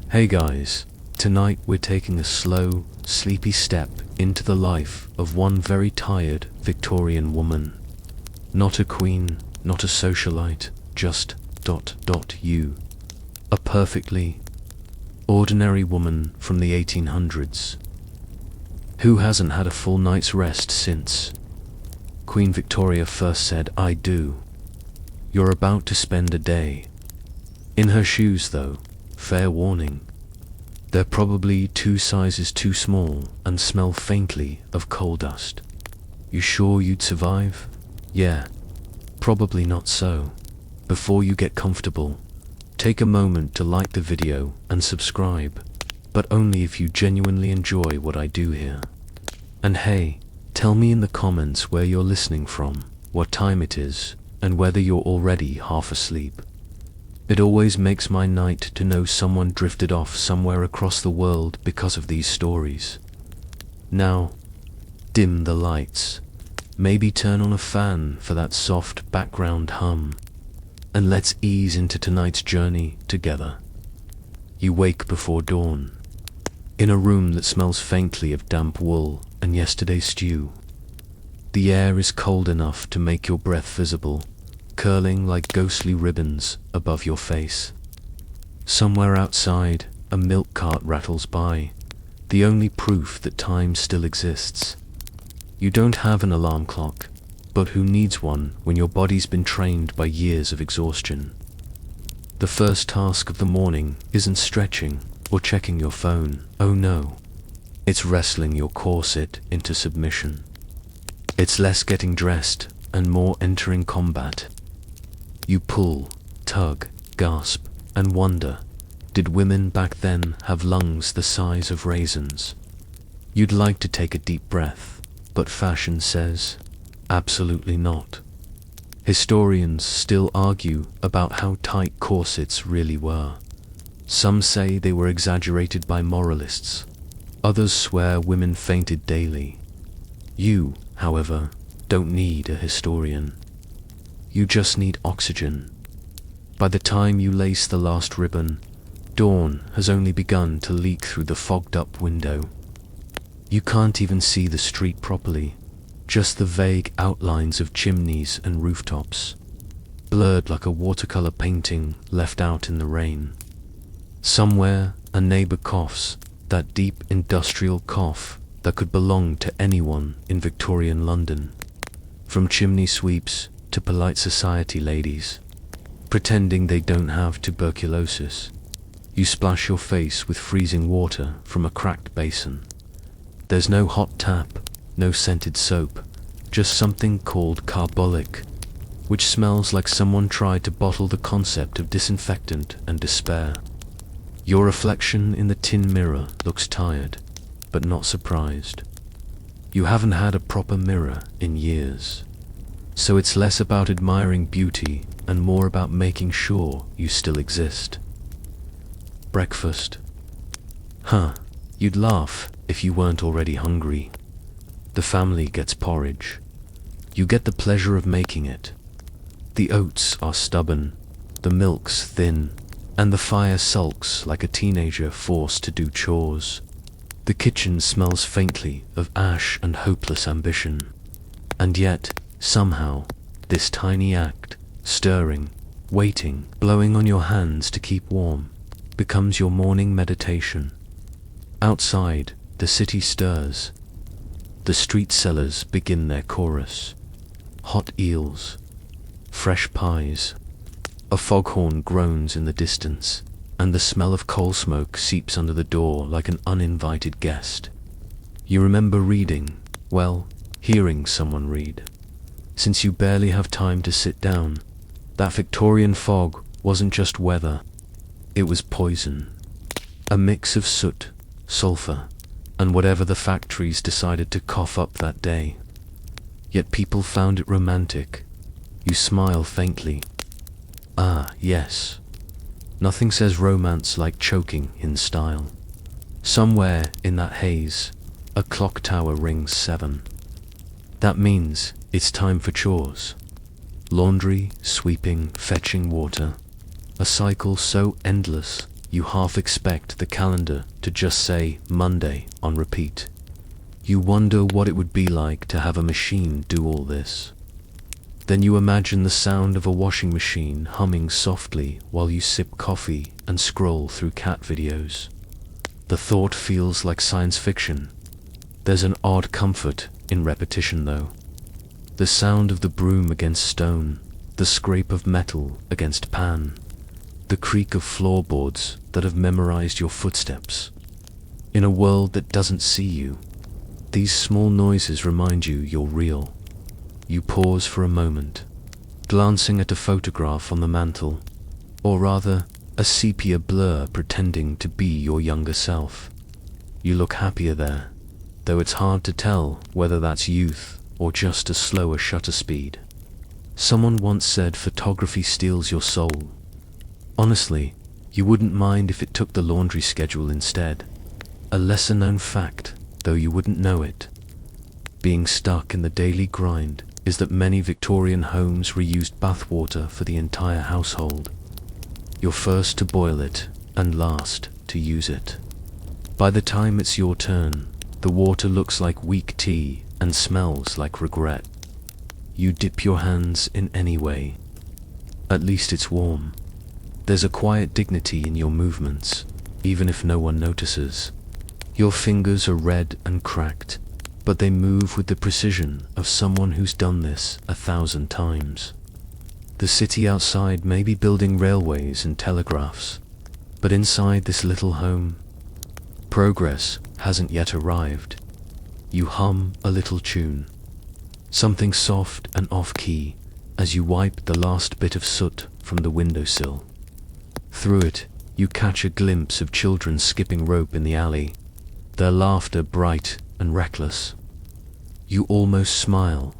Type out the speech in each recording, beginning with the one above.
Hey guys, tonight we're taking a slow, sleepy step into the life of one very tired Victorian woman. Not a queen, not a socialite, just you. A perfectly ordinary woman from the 1800s. Who hasn't had a full night's rest since Queen Victoria first said, "I do"? You're about to spend a day in her shoes though, fair warning. They're probably 2 sizes too small and smell faintly of coal dust. You sure you'd survive? Yeah, probably not so. Before you get comfortable, take a moment to like the video and subscribe, but only if you genuinely enjoy what I do here. And hey, tell me in the comments where you're listening from, what time it is, and whether you're already half asleep. It always makes my night to know someone drifted off somewhere across the world because of these stories. Now, dim the lights. Maybe turn on a fan for that soft background hum. And let's ease into tonight's journey together. You wake before dawn, in a room that smells faintly of damp wool and yesterday's stew. The air is cold enough to make your breath visible, curling like ghostly ribbons above your face. Somewhere outside, a milk cart rattles by, the only proof that time still exists. You don't have an alarm clock, but who needs one when your body's been trained by years of exhaustion? The first task of the morning isn't stretching or checking your phone, oh no. It's wrestling your corset into submission. It's less getting dressed and more entering combat. You pull, tug, gasp, and wonder, did women back then have lungs the size of raisins? You'd like to take a deep breath, but fashion says, absolutely not. Historians still argue about how tight corsets really were. Some say they were exaggerated by moralists. Others swear women fainted daily. You, however, don't need a historian. You just need oxygen. By the time you lace the last ribbon, dawn has only begun to leak through the fogged-up window. You can't even see the street properly, just the vague outlines of chimneys and rooftops, blurred like a watercolor painting left out in the rain. Somewhere, a neighbor coughs, that deep industrial cough that could belong to anyone in Victorian London. From chimney sweeps to polite society ladies, pretending they don't have tuberculosis. You splash your face with freezing water from a cracked basin. There's no hot tap, no scented soap, just something called carbolic, which smells like someone tried to bottle the concept of disinfectant and despair. Your reflection in the tin mirror looks tired, but not surprised. You haven't had a proper mirror in years. So it's less about admiring beauty and more about making sure you still exist. Breakfast. You'd laugh if you weren't already hungry. The family gets porridge. You get the pleasure of making it. The oats are stubborn, the milk's thin, and the fire sulks like a teenager forced to do chores. The kitchen smells faintly of ash and hopeless ambition. And yet, somehow, this tiny act, stirring, waiting, blowing on your hands to keep warm, becomes your morning meditation. Outside, the city stirs. The street sellers begin their chorus. Hot eels, fresh pies. A foghorn groans in the distance, and the smell of coal smoke seeps under the door like an uninvited guest. You remember reading, well, hearing someone read. Since you barely have time to sit down, that Victorian fog wasn't just weather, it was poison. A mix of soot, sulfur, and whatever the factories decided to cough up that day. Yet people found it romantic. You smile faintly. Ah, yes. Nothing says romance like choking in style. Somewhere in that haze, a clock tower rings 7. That means it's time for chores. Laundry, sweeping, fetching water. A cycle so endless You half expect the calendar to just say Monday on repeat. You wonder what it would be like to have a machine do all this. Then you imagine the sound of a washing machine humming softly while you sip coffee and scroll through cat videos. The thought feels like science fiction. There's an odd comfort in repetition though. The sound of the broom against stone, the scrape of metal against pan, the creak of floorboards that have memorized your footsteps. In a world that doesn't see you, these small noises remind you you're real. You pause for a moment, glancing at a photograph on the mantel, or rather, a sepia blur pretending to be your younger self. You look happier there, though it's hard to tell whether that's youth or just a slower shutter speed. Someone once said photography steals your soul. Honestly, you wouldn't mind if it took the laundry schedule instead. A lesser-known fact, though you wouldn't know it, being stuck in the daily grind, is that many Victorian homes reused bathwater for the entire household. You're first to boil it and last to use it. By the time it's your turn, the water looks like weak tea and smells like regret. You dip your hands in any way. At least it's warm. There's a quiet dignity in your movements, even if no one notices. Your fingers are red and cracked, but they move with the precision of someone who's done this 1,000 times. The city outside may be building railways and telegraphs, but inside this little home, progress hasn't yet arrived. You hum a little tune, something soft and off-key, as you wipe the last bit of soot from the windowsill. Through it, you catch a glimpse of children skipping rope in the alley, their laughter bright and reckless. You almost smile.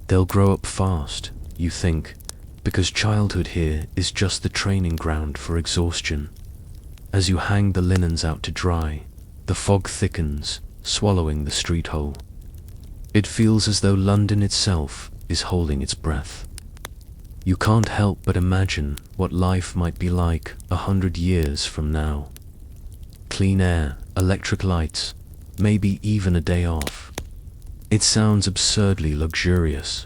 They'll grow up fast, you think, because childhood here is just the training ground for exhaustion. As you hang the linens out to dry, the fog thickens, swallowing the street hole. It feels as though London itself is holding its breath. You can't help but imagine what life might be like 100 years from now. Clean air, electric lights, maybe even a day off. It sounds absurdly luxurious,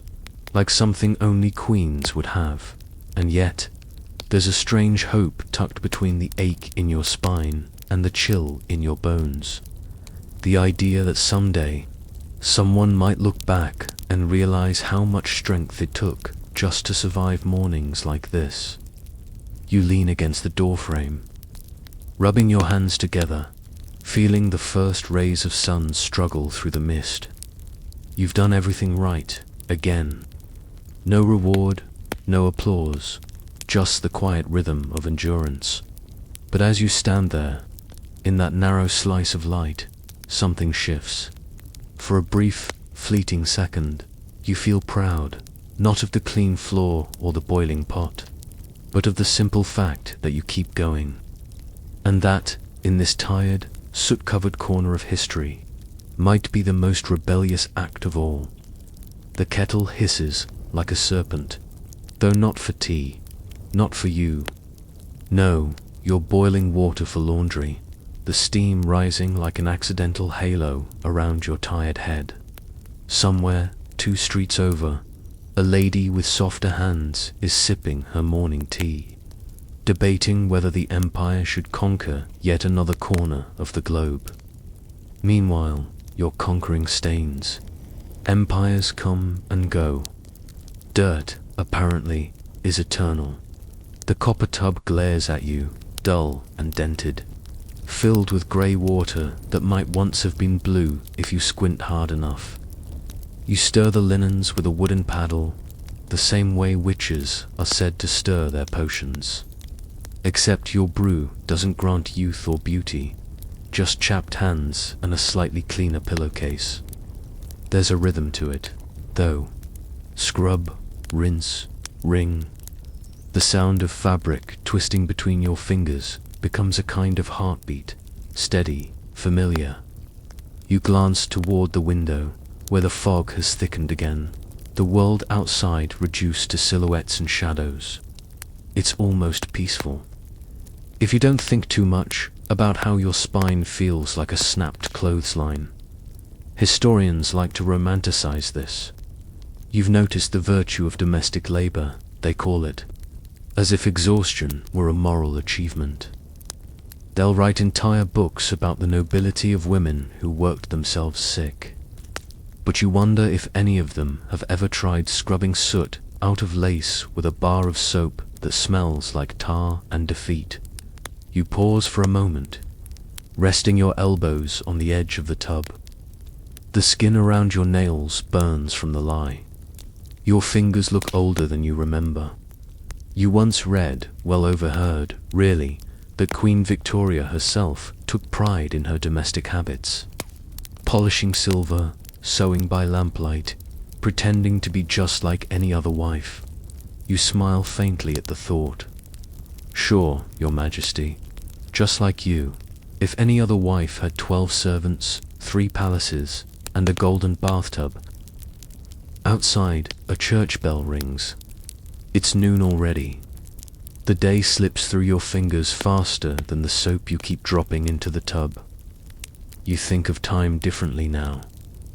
like something only queens would have, and yet, there's a strange hope tucked between the ache in your spine and the chill in your bones. The idea that someday, someone might look back and realize how much strength it took just to survive mornings like this. You lean against the doorframe, rubbing your hands together, feeling the first rays of sun struggle through the mist. You've done everything right, again. No reward, no applause, just the quiet rhythm of endurance. But as you stand there, in that narrow slice of light, something shifts. For a brief, fleeting second, you feel proud, not of the clean floor or the boiling pot, but of the simple fact that you keep going. And that, in this tired, soot-covered corner of history, might be the most rebellious act of all. The kettle hisses like a serpent, though not for tea, not for you. No, you're boiling water for laundry, the steam rising like an accidental halo around your tired head. Somewhere, 2 streets over, a lady with softer hands is sipping her morning tea, debating whether the empire should conquer yet another corner of the globe. Meanwhile, you're conquering stains. Empires come and go. Dirt, apparently, is eternal. The copper tub glares at you, dull and dented, filled with grey water that might once have been blue if you squint hard enough. You stir the linens with a wooden paddle, the same way witches are said to stir their potions. Except your brew doesn't grant youth or beauty, just chapped hands and a slightly cleaner pillowcase. There's a rhythm to it, though. Scrub, rinse, wring. The sound of fabric twisting between your fingers becomes a kind of heartbeat, steady, familiar. You glance toward the window, where the fog has thickened again, the world outside reduced to silhouettes and shadows. It's almost peaceful. If you don't think too much about how your spine feels like a snapped clothesline. Historians like to romanticize this. You've noticed the virtue of domestic labor, they call it, as if exhaustion were a moral achievement. They'll write entire books about the nobility of women who worked themselves sick. But you wonder if any of them have ever tried scrubbing soot out of lace with a bar of soap that smells like tar and defeat. You pause for a moment, resting your elbows on the edge of the tub. The skin around your nails burns from the lye. Your fingers look older than you remember. You once read, well overheard, really, that Queen Victoria herself took pride in her domestic habits. Polishing silver, sewing by lamplight, pretending to be just like any other wife. You smile faintly at the thought. Sure, Your Majesty, just like you, if any other wife had 12 servants, 3 palaces, and a golden bathtub. Outside, a church bell rings. It's noon already. The day slips through your fingers faster than the soap you keep dropping into the tub. You think of time differently now,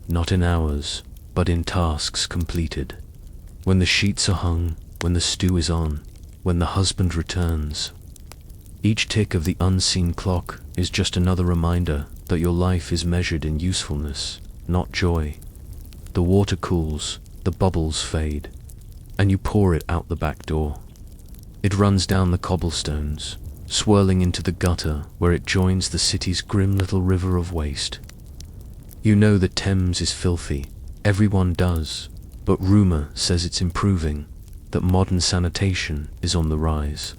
not in hours, but in tasks completed. When the sheets are hung, when the stew is on, when the husband returns. Each tick of the unseen clock is just another reminder that your life is measured in usefulness, not joy. The water cools, the bubbles fade, and you pour it out the back door. It runs down the cobblestones, swirling into the gutter where it joins the city's grim little river of waste. You know the Thames is filthy, everyone does, but rumor says it's improving, that modern sanitation is on the rise.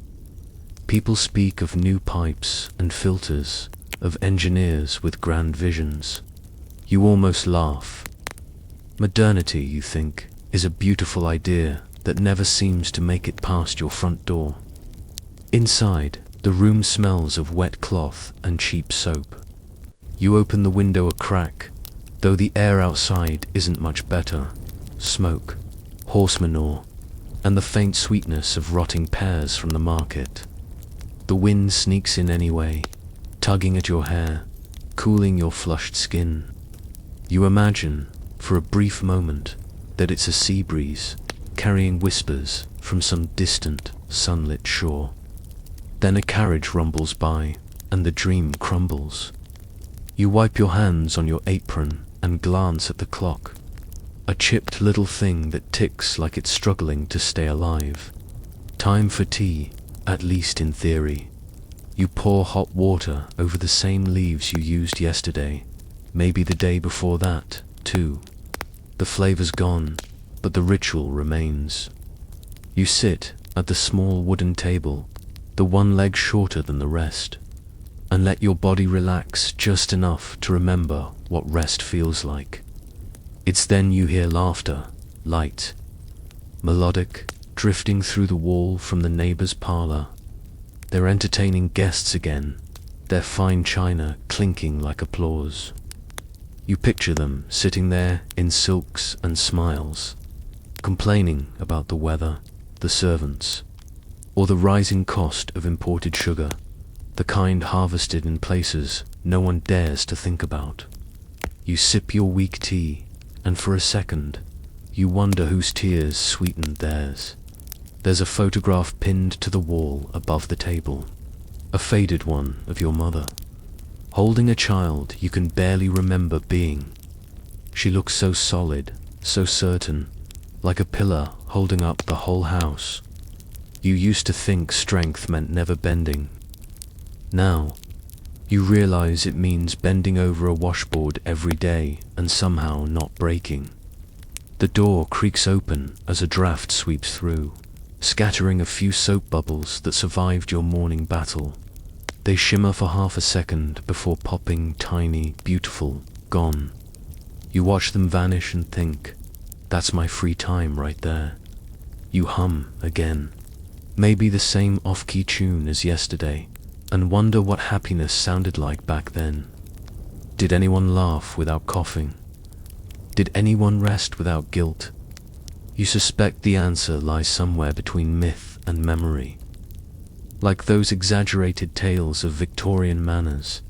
People speak of new pipes and filters, of engineers with grand visions. You almost laugh. Modernity, you think, is a beautiful idea that never seems to make it past your front door. Inside, the room smells of wet cloth and cheap soap. You open the window a crack, though the air outside isn't much better. Smoke, horse manure, and the faint sweetness of rotting pears from the market. The wind sneaks in anyway, tugging at your hair, cooling your flushed skin. You imagine, for a brief moment, that it's a sea breeze, carrying whispers from some distant, sunlit shore. Then a carriage rumbles by, and the dream crumbles. You wipe your hands on your apron and glance at the clock, a chipped little thing that ticks like it's struggling to stay alive. Time for tea, at least in theory. You pour hot water over the same leaves you used yesterday, maybe the day before that, too. The flavor's gone, but the ritual remains. You sit at the small wooden table, the one leg shorter than the rest, and let your body relax just enough to remember what rest feels like. It's then you hear laughter, light, melodic, drifting through the wall from the neighbor's parlor. They're entertaining guests again, their fine china clinking like applause. You picture them sitting there in silks and smiles, complaining about the weather, the servants, or the rising cost of imported sugar, the kind harvested in places no one dares to think about. You sip your weak tea, and for a second, you wonder whose tears sweetened theirs. There's a photograph pinned to the wall above the table, a faded one of your mother, holding a child you can barely remember being. She looks so solid, so certain, like a pillar holding up the whole house. You used to think strength meant never bending. Now, you realize it means bending over a washboard every day and somehow not breaking. The door creaks open as a draft sweeps through, scattering a few soap bubbles that survived your morning battle. They shimmer for half a second before popping, tiny, beautiful, gone. You watch them vanish and think, that's my free time right there. You hum again, maybe the same off-key tune as yesterday, and wonder what happiness sounded like back then. Did anyone laugh without coughing? Did anyone rest without guilt? You suspect the answer lies somewhere between myth and memory. like those exaggerated tales of Victorian manners,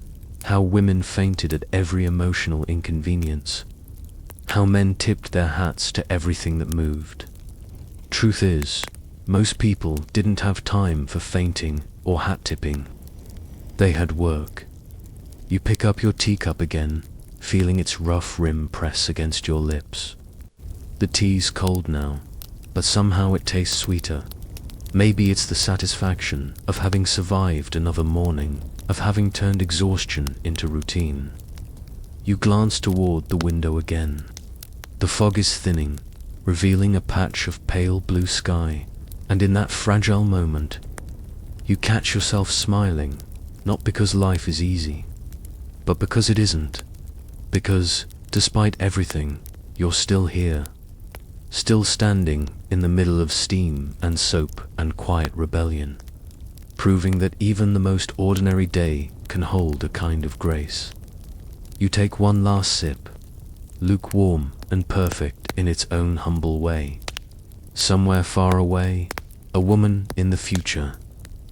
how women fainted at every emotional inconvenience, how men tipped their hats to everything that moved. Truth is, most people didn't have time for fainting or hat tipping. They had work. You pick up your teacup again, feeling its rough rim press against your lips. The tea's cold now, but somehow it tastes sweeter. Maybe it's the satisfaction of having survived another morning, of having turned exhaustion into routine. You glance toward the window again. The fog is thinning, revealing a patch of pale blue sky, and in that fragile moment, you catch yourself smiling, not because life is easy, but because it isn't. Because, despite everything, you're still here, still standing in the middle of steam and soap and quiet rebellion, proving that even the most ordinary day can hold a kind of grace. You take one last sip, lukewarm and perfect in its own humble way. Somewhere far away, a woman in the future,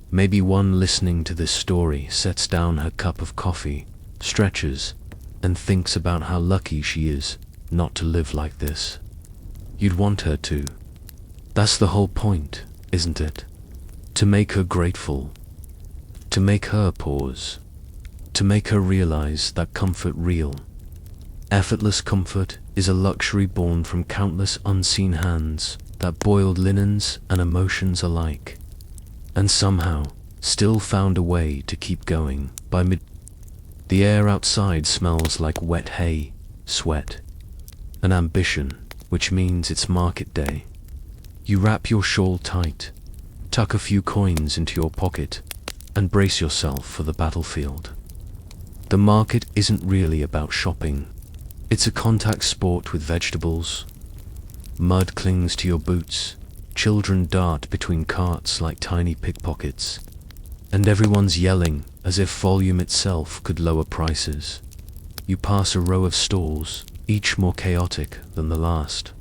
maybe one listening to this story, sets down her cup of coffee, stretches, and thinks about how lucky she is not to live like this. You'd want her to. That's the whole point, isn't it? To make her grateful, to make her pause, to make her realize that comfort real. Effortless comfort is a luxury born from countless unseen hands that boiled linens and emotions alike, and somehow still found a way to keep going by mid. The air outside smells like wet hay, sweat, and ambition, which means it's market day. You wrap your shawl tight, tuck a few coins into your pocket, and brace yourself for the battlefield. The market isn't really about shopping. It's a contact sport with vegetables. Mud clings to your boots, children dart between carts like tiny pickpockets, and everyone's yelling as if volume itself could lower prices. You pass a row of stalls, each more chaotic than the last.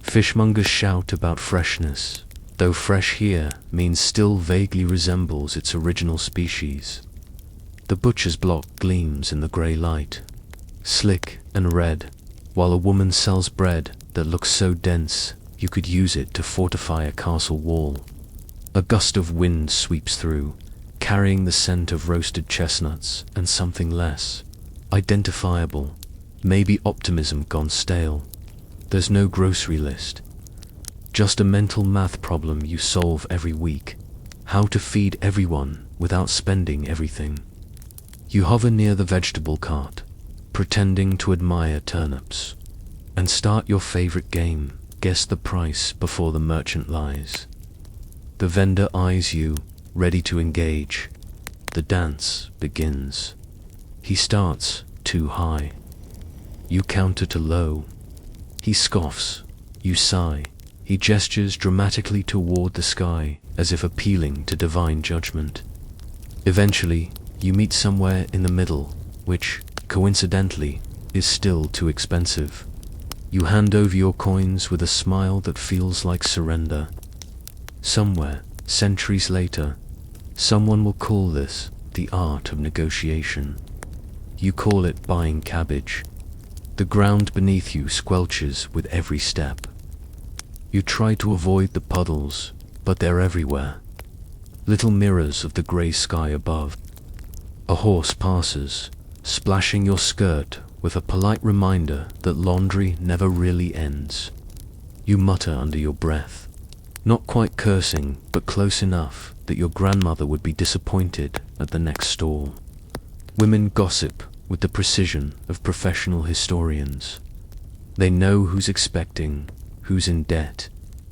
Fishmongers shout about freshness, though fresh here means still vaguely resembles its original species. The butcher's block gleams in the grey light, slick and red, while a woman sells bread that looks so dense you could use it to fortify a castle wall. A gust of wind sweeps through, carrying the scent of roasted chestnuts and something less identifiable, maybe optimism gone stale. There's no grocery list, just a mental math problem you solve every week: how to feed everyone without spending everything. You hover near the vegetable cart, pretending to admire turnips, and start your favorite game: guess the price before the merchant lies. The vendor eyes you, ready to engage. The dance begins. He starts too high. You counter to low. He scoffs. You sigh. He gestures dramatically toward the sky, as if appealing to divine judgment. Eventually, you meet somewhere in the middle, which, coincidentally, is still too expensive. You hand over your coins with a smile that feels like surrender. Somewhere, centuries later, someone will call this the art of negotiation. You call it buying cabbage. The ground beneath you squelches with every step. You try to avoid the puddles, but they're everywhere. Little mirrors of the grey sky above. A horse passes, splashing your skirt with a polite reminder that laundry never really ends. You mutter under your breath, not quite cursing, but close enough that your grandmother would be disappointed at the next stall. Women gossip with the precision of professional historians. They know who's expecting, who's in debt,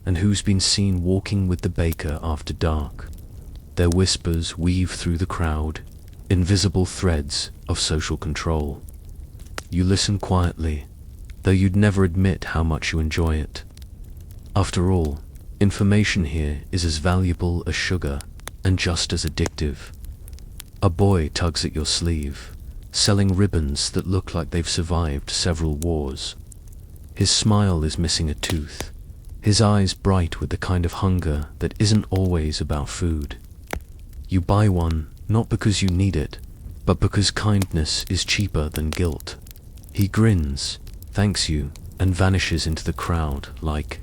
and who's been seen walking with the baker after dark. Their whispers weave through the crowd, invisible threads of social control. You listen quietly, though you'd never admit how much you enjoy it. After all, information here is as valuable as sugar and just as addictive. A boy tugs at your sleeve, selling ribbons that look like they've survived several wars. His smile is missing a tooth, his eyes bright with the kind of hunger that isn't always about food. You buy one, not because you need it, but because kindness is cheaper than guilt. He grins, thanks you, and vanishes into the crowd like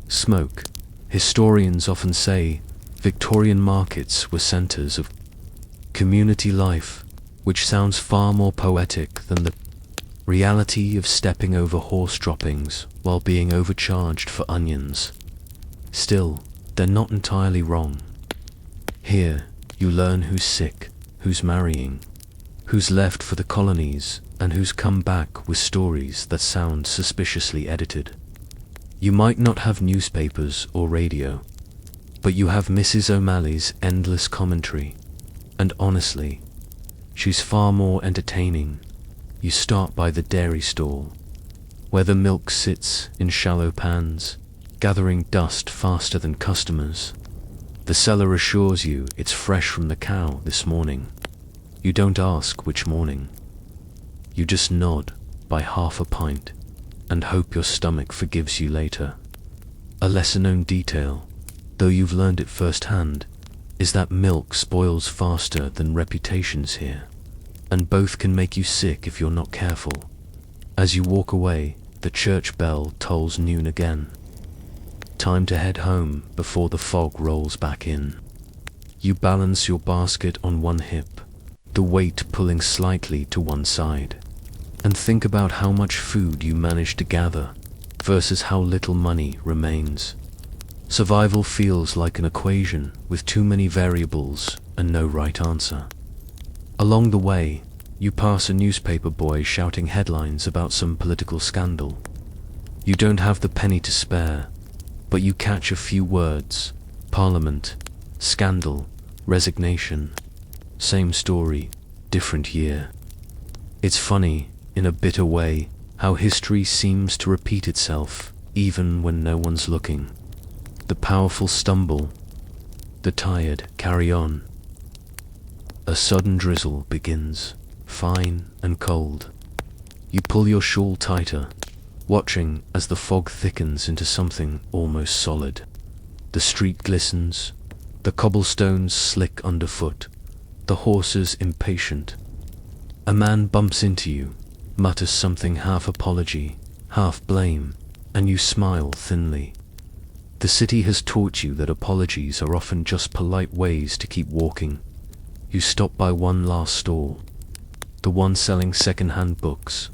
smoke. Historians often say Victorian markets were centers of community life, which sounds far more poetic than the reality of stepping over horse droppings while being overcharged for onions. Still, they're not entirely wrong. Here, you learn who's sick, who's marrying, who's left for the colonies, and who's come back with stories that sound suspiciously edited. You might not have newspapers or radio, but you have Mrs. O'Malley's endless commentary, and honestly, she's far more entertaining. You start by the dairy stall, where the milk sits in shallow pans, gathering dust faster than customers. The seller assures you it's fresh from the cow this morning. You don't ask which morning. You just nod by half a pint and hope your stomach forgives you later. A lesser-known detail, though you've learned it firsthand, is that milk spoils faster than reputations here, and both can make you sick if you're not careful. As you walk away, the church bell tolls noon again. Time to head home before the fog rolls back in. You balance your basket on one hip, the weight pulling slightly to one side, and think about how much food you managed to gather versus how little money remains. Survival feels like an equation with too many variables and no right answer. Along the way, you pass a newspaper boy shouting headlines about some political scandal. You don't have the penny to spare, but you catch a few words: Parliament, scandal, resignation. Same story, different year. It's funny, in a bitter way, how history seems to repeat itself, even when no one's looking. The powerful stumble, the tired carry on. A sudden drizzle begins, fine and cold. You pull your shawl tighter, watching as the fog thickens into something almost solid. The street glistens, the cobblestones slick underfoot, the horses impatient. A man bumps into you, mutters something half apology, half blame, and you smile thinly. The city has taught you that apologies are often just polite ways to keep walking. You stop by one last stall, the one selling second-hand books.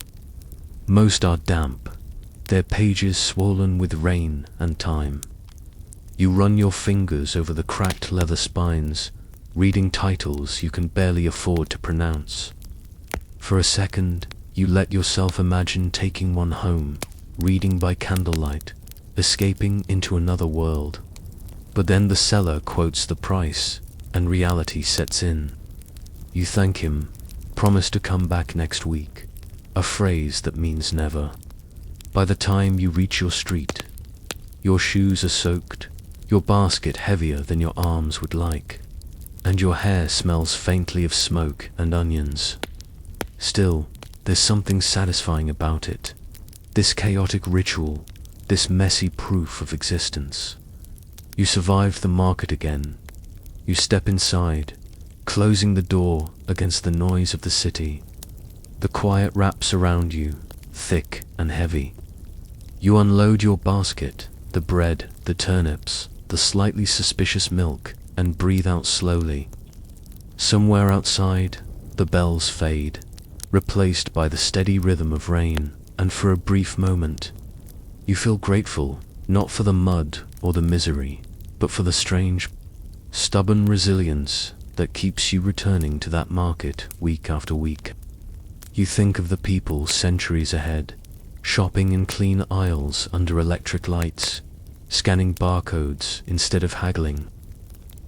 Most are damp, their pages swollen with rain and time. You run your fingers over the cracked leather spines, reading titles you can barely afford to pronounce. For a second, you let yourself imagine taking one home, reading by candlelight, escaping into another world. But then the seller quotes the price, and reality sets in. You thank him, promise to come back next week, a phrase that means never. By the time you reach your street, your shoes are soaked, your basket heavier than your arms would like, and your hair smells faintly of smoke and onions. Still, there's something satisfying about it. This chaotic ritual, this messy proof of existence. You survive the market again. You step inside, closing the door against the noise of the city. The quiet wraps around you, thick and heavy. You unload your basket, the bread, the turnips, the slightly suspicious milk, and breathe out slowly. Somewhere outside, the bells fade, replaced by the steady rhythm of rain, and for a brief moment, you feel grateful, not for the mud or the misery, but for the strange, stubborn resilience that keeps you returning to that market week after week. You think of the people centuries ahead, shopping in clean aisles under electric lights, scanning barcodes instead of haggling.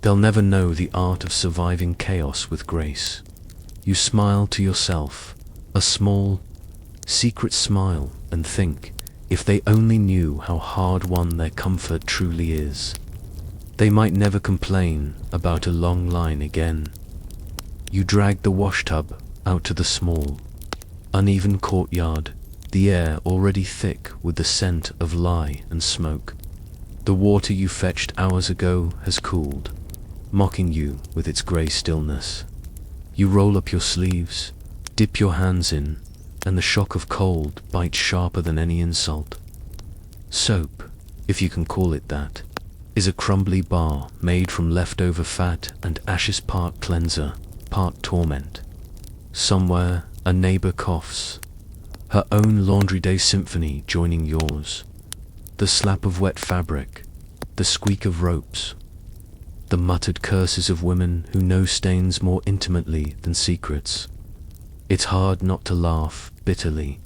They'll never know the art of surviving chaos with grace. You smile to yourself, a small, secret smile, and think, if they only knew how hard-won their comfort truly is, they might never complain about a long line again. You drag the washtub out to the small, uneven courtyard, the air already thick with the scent of lye and smoke. The water you fetched hours ago has cooled. mocking you with its grey stillness. You roll up your sleeves, dip your hands in, and the shock of cold bites sharper than any insult. Soap, if you can call it that, is a crumbly bar made from leftover fat and ashes, part cleanser, part torment. Somewhere, a neighbor coughs, her own laundry day symphony joining yours. The slap of wet fabric, the squeak of ropes, the muttered curses of women who know stains more intimately than secrets. It's hard not to laugh bitterly,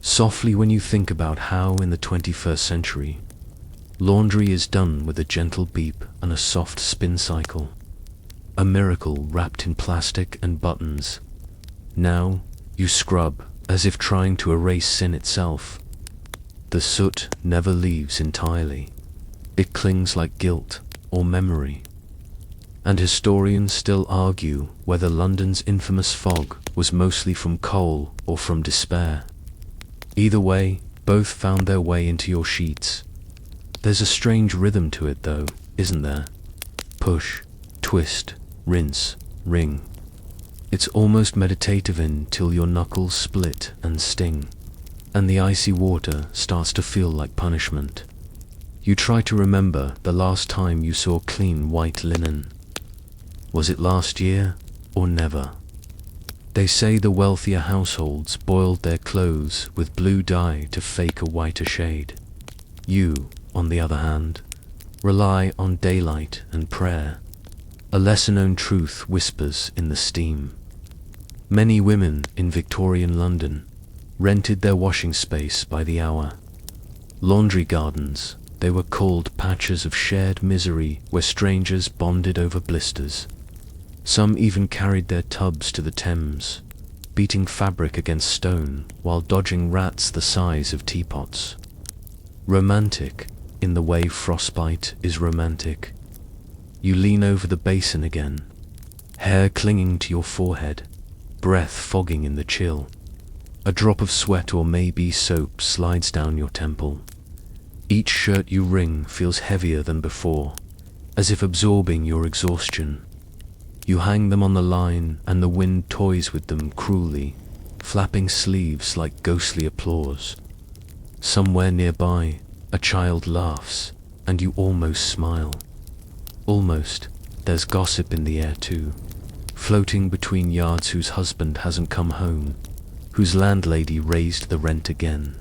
softly, when you think about how in the 21st century, laundry is done with a gentle beep and a soft spin cycle. A miracle wrapped in plastic and buttons. Now you scrub as if trying to erase sin itself. The soot never leaves entirely. It clings like guilt or memory. And historians still argue whether London's infamous fog was mostly from coal or from despair. Either way, both found their way into your sheets. There's a strange rhythm to it though, isn't there? Push, twist, rinse, wring. It's almost meditative until your knuckles split and sting, and the icy water starts to feel like punishment. You try to remember the last time you saw clean white linen. Was it last year or never? They say the wealthier households boiled their clothes with blue dye to fake a whiter shade. You, on the other hand, rely on daylight and prayer. A lesser-known truth whispers in the steam. Many women in Victorian London rented their washing space by the hour. Laundry gardens, they were called, patches of shared misery where strangers bonded over blisters. Some even carried their tubs to the Thames, beating fabric against stone while dodging rats the size of teapots. Romantic, in the way frostbite is romantic. You lean over the basin again, hair clinging to your forehead, breath fogging in the chill. A drop of sweat or maybe soap slides down your temple. Each shirt you wring feels heavier than before, as if absorbing your exhaustion. You hang them on the line and the wind toys with them cruelly, flapping sleeves like ghostly applause. Somewhere nearby, a child laughs, and you almost smile. Almost, there's gossip in the air too, floating between yards whose husband hasn't come home, whose landlady raised the rent again.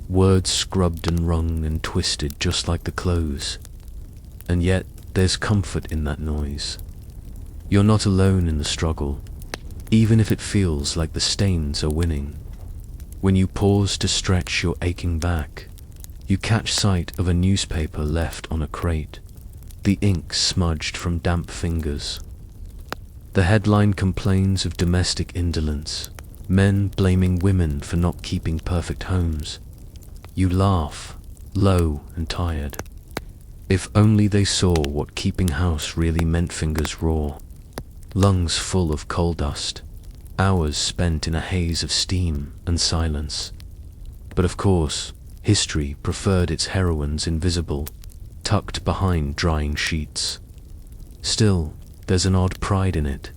Words scrubbed and wrung and twisted just like the clothes. And yet, there's comfort in that noise. You're not alone in the struggle, even if it feels like the stains are winning. When you pause to stretch your aching back, you catch sight of a newspaper left on a crate, the ink smudged from damp fingers. The headline complains of domestic indolence, men blaming women for not keeping perfect homes. You laugh, low and tired. If only they saw what keeping house really meant. Fingers raw, lungs full of coal dust, hours spent in a haze of steam and silence. But of course, history preferred its heroines invisible, tucked behind drying sheets. Still, there's an odd pride in it.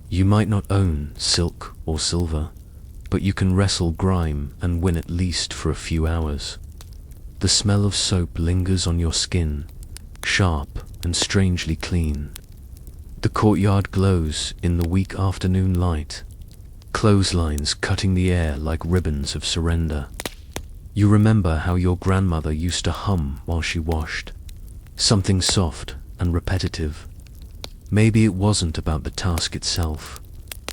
You might not own silk or silver, but you can wrestle grime and win at least for a few hours. The smell of soap lingers on your skin, sharp and strangely clean. The courtyard glows in the weak afternoon light, clotheslines cutting the air like ribbons of surrender. You remember how your grandmother used to hum while she washed, something soft and repetitive. Maybe it wasn't about the task itself,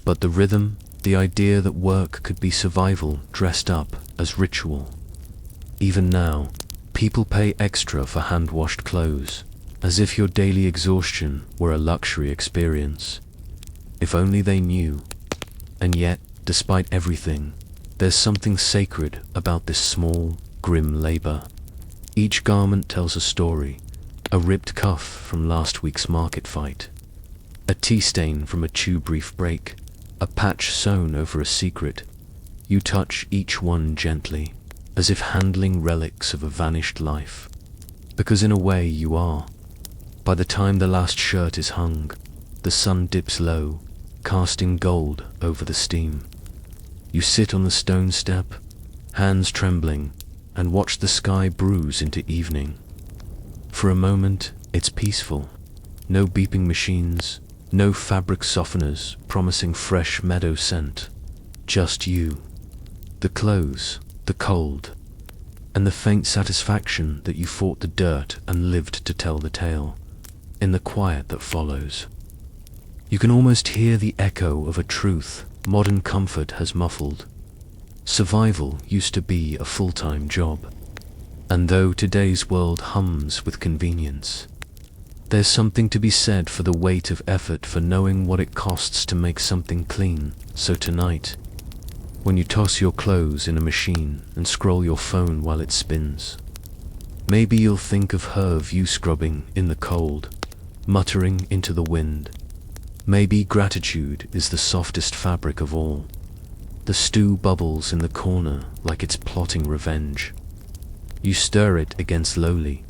but the rhythm, the idea that work could be survival dressed up as ritual. Even now, people pay extra for hand-washed clothes, as if your daily exhaustion were a luxury experience. If only they knew. And yet, despite everything, there's something sacred about this small, grim labor. Each garment tells a story, a ripped cuff from last week's market fight, a tea stain from a chew brief break, a patch sewn over a secret. You touch each one gently, as if handling relics of a vanished life. Because in a way you are. By the time the last shirt is hung, the sun dips low, casting gold over the steam. You sit on the stone step, hands trembling, and watch the sky bruise into evening. For a moment, it's peaceful. No beeping machines, no fabric softeners promising fresh meadow scent. Just you, the clothes, the cold, and the faint satisfaction that you fought the dirt and lived to tell the tale. In the quiet that follows, you can almost hear the echo of a truth modern comfort has muffled. Survival used to be a full-time job. And though today's world hums with convenience, there's something to be said for the weight of effort, for knowing what it costs to make something clean. So tonight, when you toss your clothes in a machine and scroll your phone while it spins, maybe you'll think of her view scrubbing in the cold, muttering into the wind. Maybe gratitude is the softest fabric of all. The stew bubbles in the corner like it's plotting revenge. You stir it against lowly,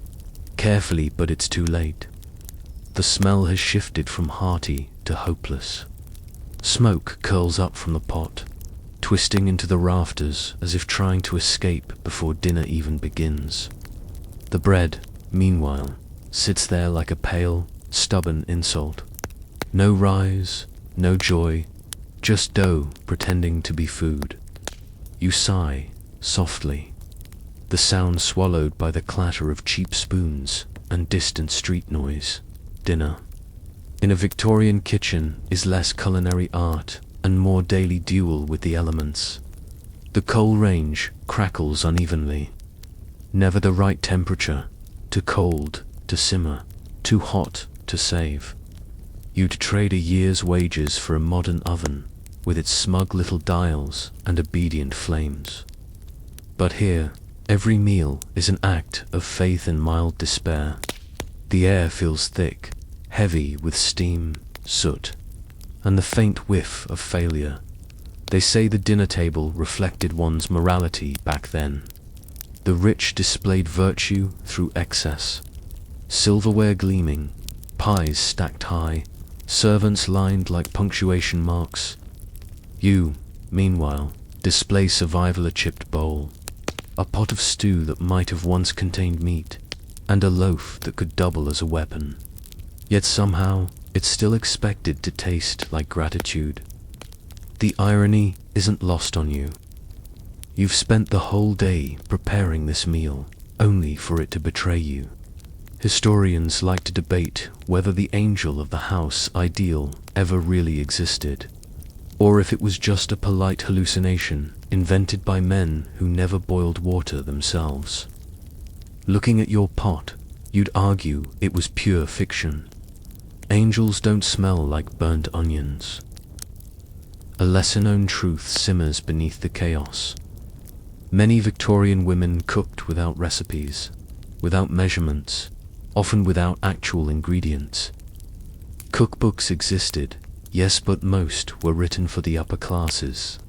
carefully, but it's too late. The smell has shifted from hearty to hopeless. Smoke curls up from the pot, twisting into the rafters as if trying to escape before dinner even begins. The bread, meanwhile, sits there like a pale, stubborn insult. No rise, no joy, just dough pretending to be food. You sigh, softly, the sound swallowed by the clatter of cheap spoons and distant street noise. Dinner, in a Victorian kitchen, is less culinary art and more daily duel with the elements. The coal range crackles unevenly. Never the right temperature, too cold to simmer, too hot to save. You'd trade a year's wages for a modern oven, with its smug little dials and obedient flames. But here, every meal is an act of faith and mild despair. The air feels thick, heavy with steam, soot, and the faint whiff of failure. They say the dinner table reflected one's morality back then. The rich displayed virtue through excess. Silverware gleaming, pies stacked high, servants lined like punctuation marks. You, meanwhile, display survival: a chipped bowl, a pot of stew that might have once contained meat, and a loaf that could double as a weapon. Yet somehow, it's still expected to taste like gratitude. The irony isn't lost on you. You've spent the whole day preparing this meal, only for it to betray you. Historians like to debate whether the angel of the house ideal ever really existed, or if it was just a polite hallucination invented by men who never boiled water themselves. Looking at your pot, you'd argue it was pure fiction. Angels don't smell like burnt onions. A lesser-known truth simmers beneath the chaos. Many Victorian women cooked without recipes, without measurements, often without actual ingredients. Cookbooks existed, yes, but most were written for the upper classes,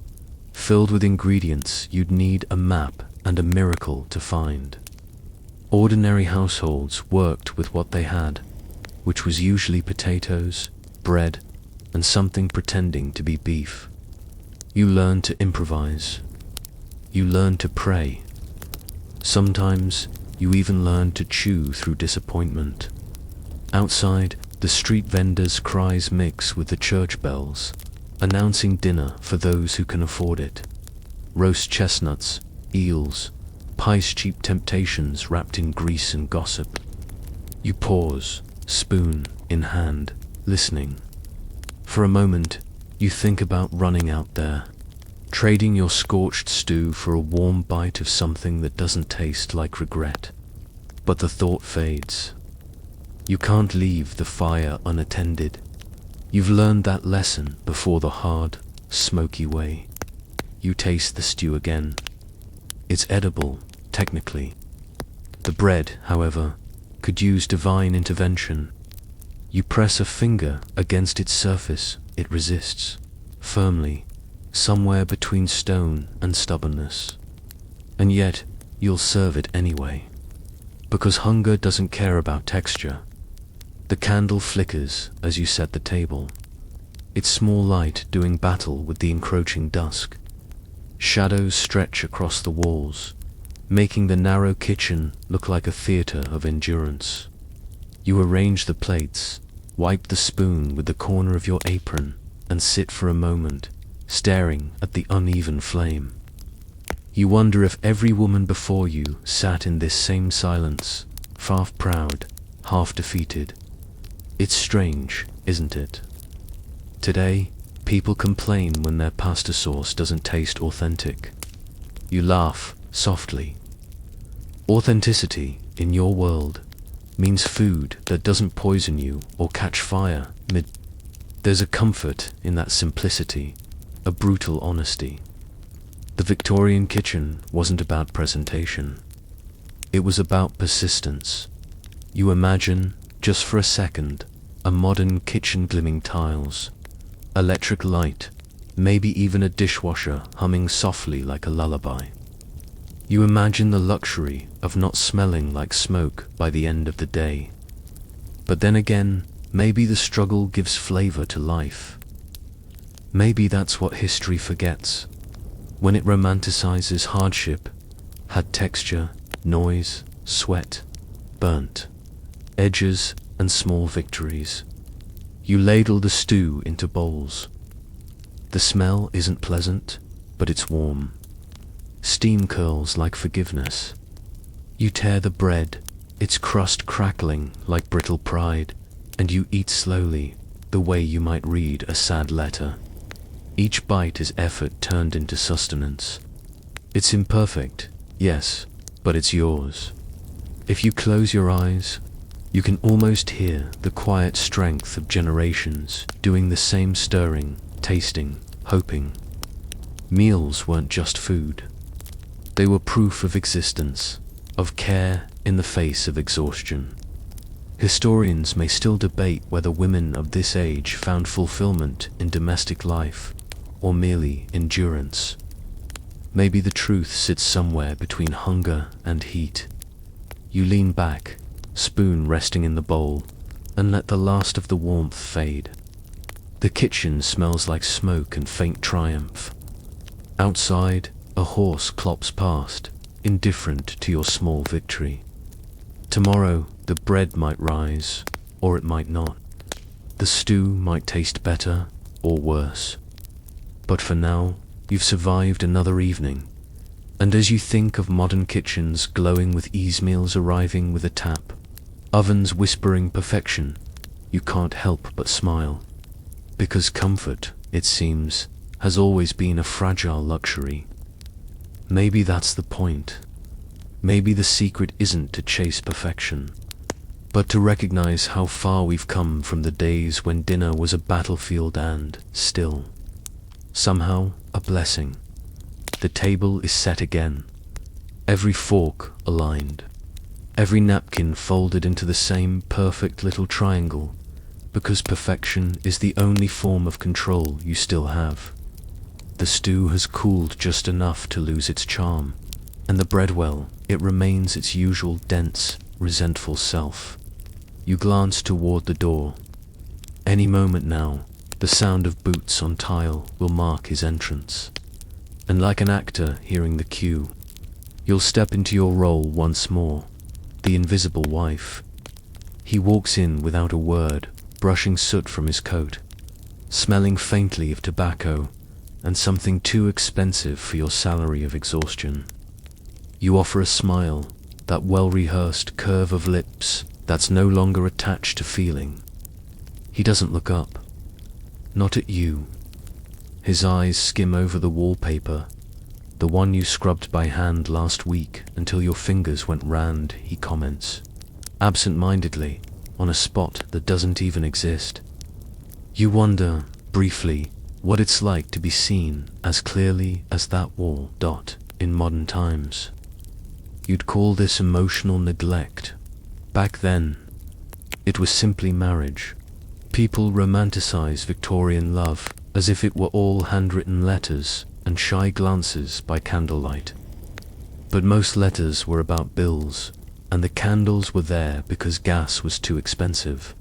filled with ingredients you'd need a map and a miracle to find. Ordinary households worked with what they had, which was usually potatoes, bread, and something pretending to be beef. You learn to improvise. You learn to pray. Sometimes you even learn to chew through disappointment. Outside, the street vendors' cries mix with the church bells, announcing dinner for those who can afford it. Roast chestnuts, eels, pies, cheap temptations wrapped in grease and gossip. You pause, spoon in hand, listening. For a moment, you think about running out there, trading your scorched stew for a warm bite of something that doesn't taste like regret. But the thought fades. You can't leave the fire unattended. You've learned that lesson before the hard, smoky way. You taste the stew again. It's edible, technically. The bread, however, could use divine intervention. You press a finger against its surface, it resists, firmly, somewhere between stone and stubbornness. And yet, you'll serve it anyway. Because hunger doesn't care about texture. The candle flickers as you set the table, its small light doing battle with the encroaching dusk. Shadows stretch across the walls, making the narrow kitchen look like a theater of endurance. You arrange the plates, wipe the spoon with the corner of your apron, and sit for a moment, staring at the uneven flame. You wonder if every woman before you sat in this same silence, half proud, half defeated. It's strange, isn't it? Today, people complain when their pasta sauce doesn't taste authentic. You laugh softly. Authenticity, in your world, means food that doesn't poison you or catch fire mid. There's a comfort in that simplicity, a brutal honesty. The Victorian kitchen wasn't about presentation. It was about persistence. You imagine, just for a second, a modern kitchen glimming tiles, electric light, maybe even a dishwasher humming softly like a lullaby. You imagine the luxury of not smelling like smoke by the end of the day. But then again, maybe the struggle gives flavor to life. Maybe that's what history forgets. When it romanticizes hardship, had texture, noise, sweat, burnt edges, and small victories. You ladle the stew into bowls. The smell isn't pleasant, but it's warm. Steam curls like forgiveness. You tear the bread, its crust crackling like brittle pride, and you eat slowly, the way you might read a sad letter. Each bite is effort turned into sustenance. It's imperfect, yes, but it's yours. If you close your eyes, you can almost hear the quiet strength of generations doing the same stirring, tasting, hoping. Meals weren't just food. They were proof of existence, of care in the face of exhaustion. Historians may still debate whether women of this age found fulfillment in domestic life, or merely endurance. Maybe the truth sits somewhere between hunger and heat. You lean back, spoon resting in the bowl, and let the last of the warmth fade. The kitchen smells like smoke and faint triumph. Outside, a horse clops past, indifferent to your small victory. Tomorrow, the bread might rise, or it might not. The stew might taste better, or worse. But for now, you've survived another evening, and as you think of modern kitchens glowing with ease meals arriving with a tap, ovens whispering perfection, you can't help but smile. Because comfort, it seems, has always been a fragile luxury. Maybe that's the point. Maybe the secret isn't to chase perfection, but to recognize how far we've come from the days when dinner was a battlefield and, still, somehow, a blessing. The table is set again, every fork aligned, every napkin folded into the same perfect little triangle, because perfection is the only form of control you still have. The stew has cooled just enough to lose its charm, and the bread, well, it remains its usual dense, resentful self. You glance toward the door. Any moment now, the sound of boots on tile will mark his entrance. And like an actor hearing the cue, you'll step into your role once more, the invisible wife. He walks in without a word, brushing soot from his coat, smelling faintly of tobacco and something too expensive for your salary of exhaustion. You offer a smile, that well-rehearsed curve of lips that's no longer attached to feeling. He doesn't look up, not at you. His eyes skim over the wallpaper, the one you scrubbed by hand last week until your fingers went round, he comments, absent-mindedly, on a spot that doesn't even exist. You wonder, briefly, what it's like to be seen as clearly as that wall dot in modern times. You'd call this emotional neglect. Back then, it was simply marriage. People romanticize Victorian love as if it were all handwritten letters and shy glances by candlelight. But most letters were about bills, and the candles were there because gas was too expensive.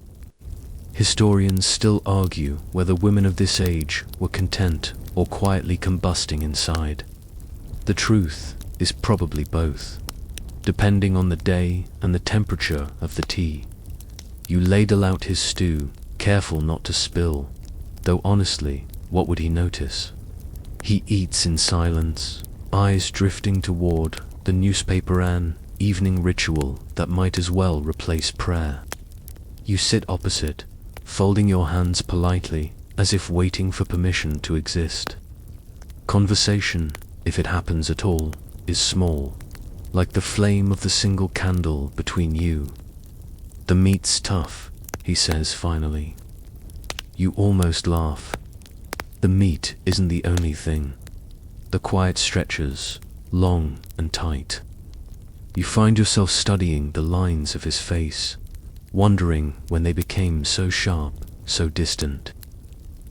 Historians still argue whether women of this age were content or quietly combusting inside. The truth is probably both, depending on the day and the temperature of the tea. You ladle out his stew, careful not to spill, though honestly, what would he notice? He eats in silence, eyes drifting toward the newspaper and evening ritual that might as well replace prayer. You sit opposite, folding your hands politely, as if waiting for permission to exist. Conversation, if it happens at all, is small, like the flame of the single candle between you. "The meat's tough," he says finally. You almost laugh. The meat isn't the only thing. The quiet stretches, long and tight. You find yourself studying the lines of his face, wondering when they became so sharp, so distant.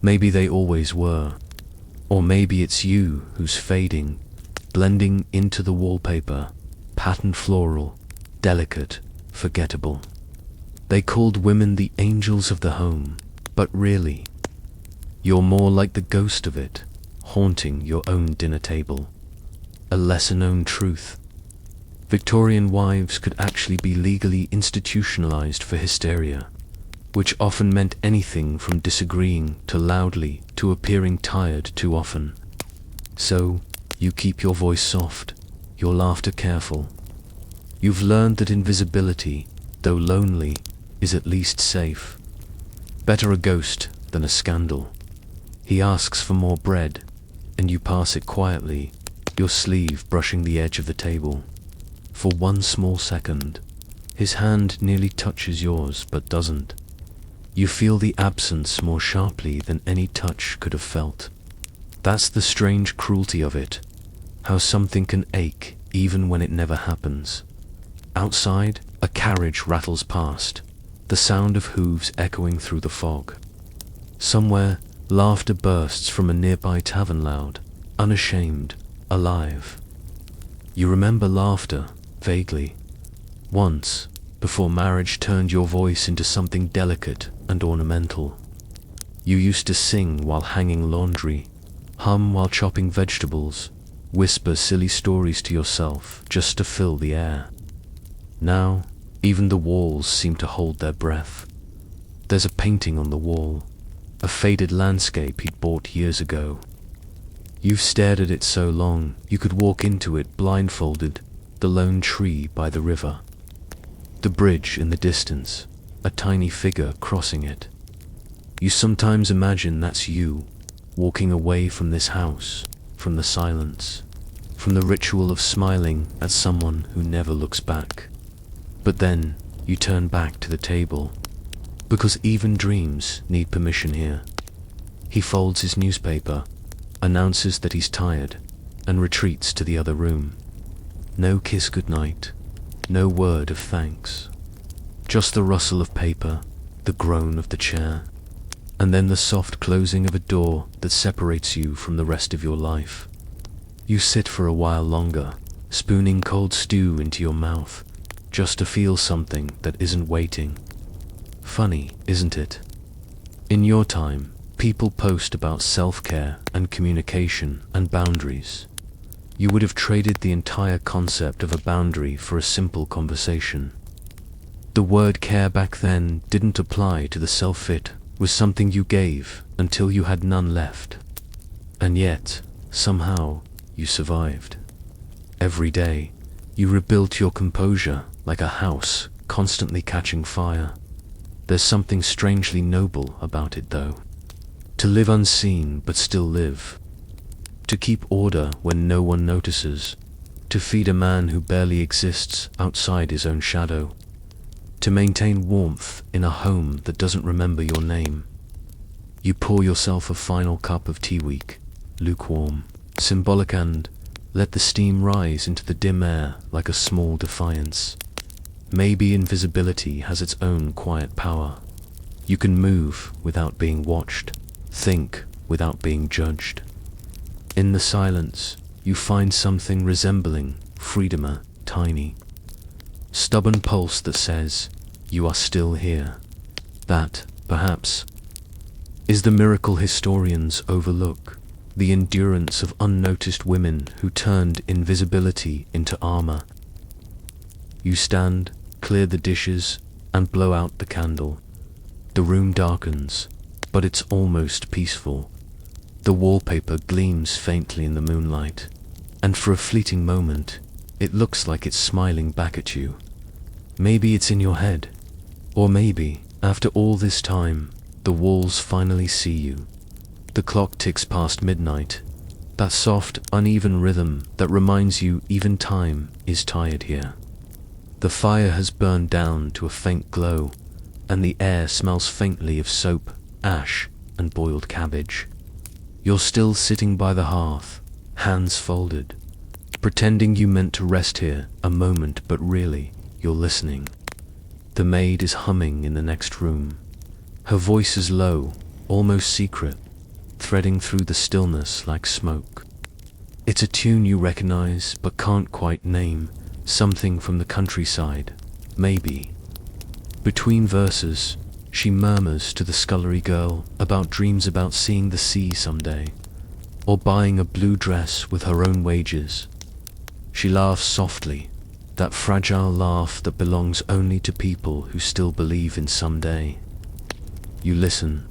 Maybe they always were. Or maybe it's you who's fading, blending into the wallpaper, patterned floral, delicate, forgettable. They called women the angels of the home, but really, you're more like the ghost of it, haunting your own dinner table. A lesser-known truth. Victorian wives could actually be legally institutionalized for hysteria, which often meant anything from disagreeing to loudly to appearing tired too often. So, you keep your voice soft, your laughter careful. You've learned that invisibility, though lonely, is at least safe. Better a ghost than a scandal. He asks for more bread, and you pass it quietly, your sleeve brushing the edge of the table. For one small second, his hand nearly touches yours but doesn't. You feel the absence more sharply than any touch could have felt. That's the strange cruelty of it, how something can ache even when it never happens. Outside, a carriage rattles past, the sound of hooves echoing through the fog. Somewhere, laughter bursts from a nearby tavern loud, unashamed, alive. You remember laughter, vaguely. Once, before marriage turned your voice into something delicate and ornamental. You used to sing while hanging laundry, hum while chopping vegetables, whisper silly stories to yourself just to fill the air. Now, even the walls seem to hold their breath. There's a painting on the wall, a faded landscape he'd bought years ago. You've stared at it so long, you could walk into it blindfolded, the lone tree by the river. The bridge in the distance, a tiny figure crossing it. You sometimes imagine that's you, walking away from this house, from the silence, from the ritual of smiling at someone who never looks back. But then, you turn back to the table, because even dreams need permission here. He folds his newspaper, announces that he's tired, and retreats to the other room. No kiss goodnight, no word of thanks. Just the rustle of paper, the groan of the chair, and then the soft closing of a door that separates you from the rest of your life. You sit for a while longer, spooning cold stew into your mouth, just to feel something that isn't waiting. Funny, isn't it? In your time, people post about self-care and communication and boundaries. You would have traded the entire concept of a boundary for a simple conversation. The word care back then didn't apply to the self it was something you gave until you had none left. And yet, somehow, you survived. Every day, you rebuilt your composure like a house constantly catching fire. There's something strangely noble about it, though. To live unseen but still live. To keep order when no one notices. To feed a man who barely exists outside his own shadow. To maintain warmth in a home that doesn't remember your name. You pour yourself a final cup of tea weak, lukewarm, symbolic, and let the steam rise into the dim air like a small defiance. Maybe invisibility has its own quiet power. You can move without being watched, think without being judged. In the silence, you find something resembling freedom, tiny. Stubborn pulse that says, you are still here. That, perhaps, is the miracle historians overlook, the endurance of unnoticed women who turned invisibility into armor. You stand, clear the dishes, and blow out the candle. The room darkens, but it's almost peaceful. The wallpaper gleams faintly in the moonlight, and for a fleeting moment, it looks like it's smiling back at you. Maybe it's in your head, or maybe, after all this time, the walls finally see you. The clock ticks past midnight, that soft, uneven rhythm that reminds you even time is tired here. The fire has burned down to a faint glow, and the air smells faintly of soap, ash, and boiled cabbage. You're still sitting by the hearth, hands folded, pretending you meant to rest here a moment, but really, you're listening. The maid is humming in the next room. Her voice is low, almost secret, threading through the stillness like smoke. It's a tune you recognize but can't quite name, something from the countryside, maybe. Between verses, she murmurs to the scullery girl about dreams about seeing the sea someday, or buying a blue dress with her own wages. She laughs softly, that fragile laugh that belongs only to people who still believe in someday. You listen,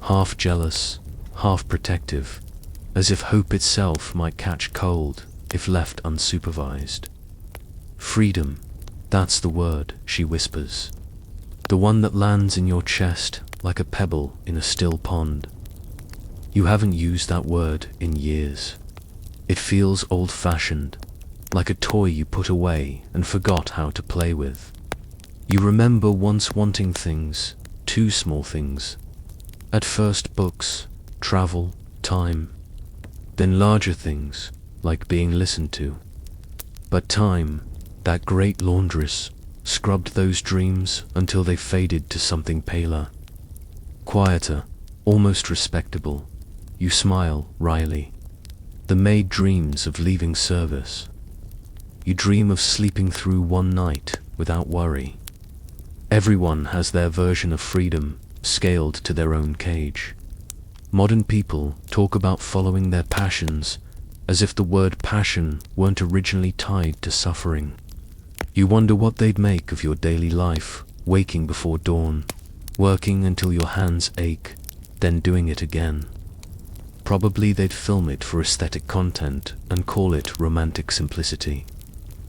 half jealous, half protective, as if hope itself might catch cold if left unsupervised. Freedom, that's the word, she whispers. The one that lands in your chest like a pebble in a still pond. You haven't used that word in years. It feels old-fashioned, like a toy you put away and forgot how to play with. You remember once wanting things, two small things. At first books, travel, time. Then larger things, like being listened to. But time, that great laundress, scrubbed those dreams until they faded to something paler. Quieter, almost respectable. You smile wryly. The maid dreams of leaving service. You dream of sleeping through one night without worry. Everyone has their version of freedom, scaled to their own cage. Modern people talk about following their passions as if the word passion weren't originally tied to suffering. You wonder what they'd make of your daily life, waking before dawn, working until your hands ache, then doing it again. Probably they'd film it for aesthetic content and call it romantic simplicity.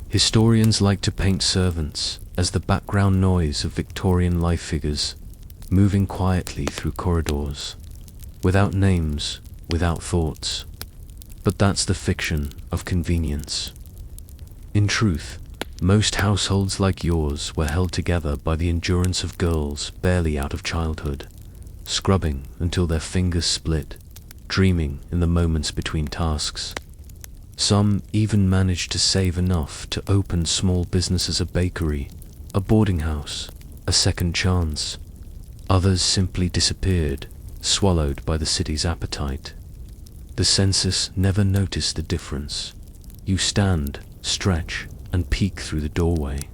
Historians like to paint servants as the background noise of Victorian life figures, moving quietly through corridors, without names, without thoughts. But that's the fiction of convenience. In truth, most households like yours were held together by the endurance of girls barely out of childhood, scrubbing until their fingers split, dreaming in the moments between tasks. Some even managed to save enough to open small businesses, a bakery, a boarding house, a second chance. Others simply disappeared, swallowed by the city's appetite. The census never noticed the difference. You stand, stretch, and peek through the doorway.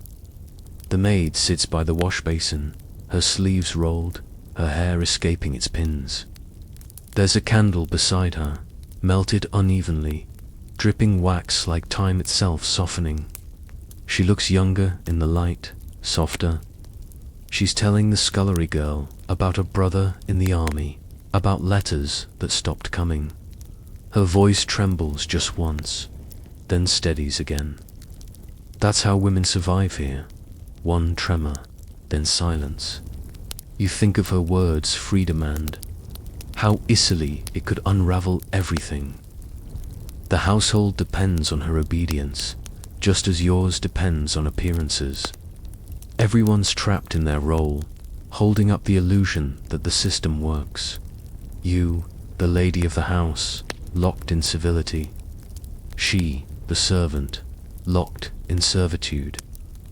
The maid sits by the wash basin, her sleeves rolled, her hair escaping its pins. There's a candle beside her, melted unevenly, dripping wax like time itself softening. She looks younger in the light, softer. She's telling the scullery girl about a brother in the army, about letters that stopped coming. Her voice trembles just once, then steadies again. That's how women survive here. One tremor, then silence. You think of her words, freedom, and how easily it could unravel everything. The household depends on her obedience, just as yours depends on appearances. Everyone's trapped in their role, holding up the illusion that the system works. You, the lady of the house, locked in civility. She, the servant, locked in servitude,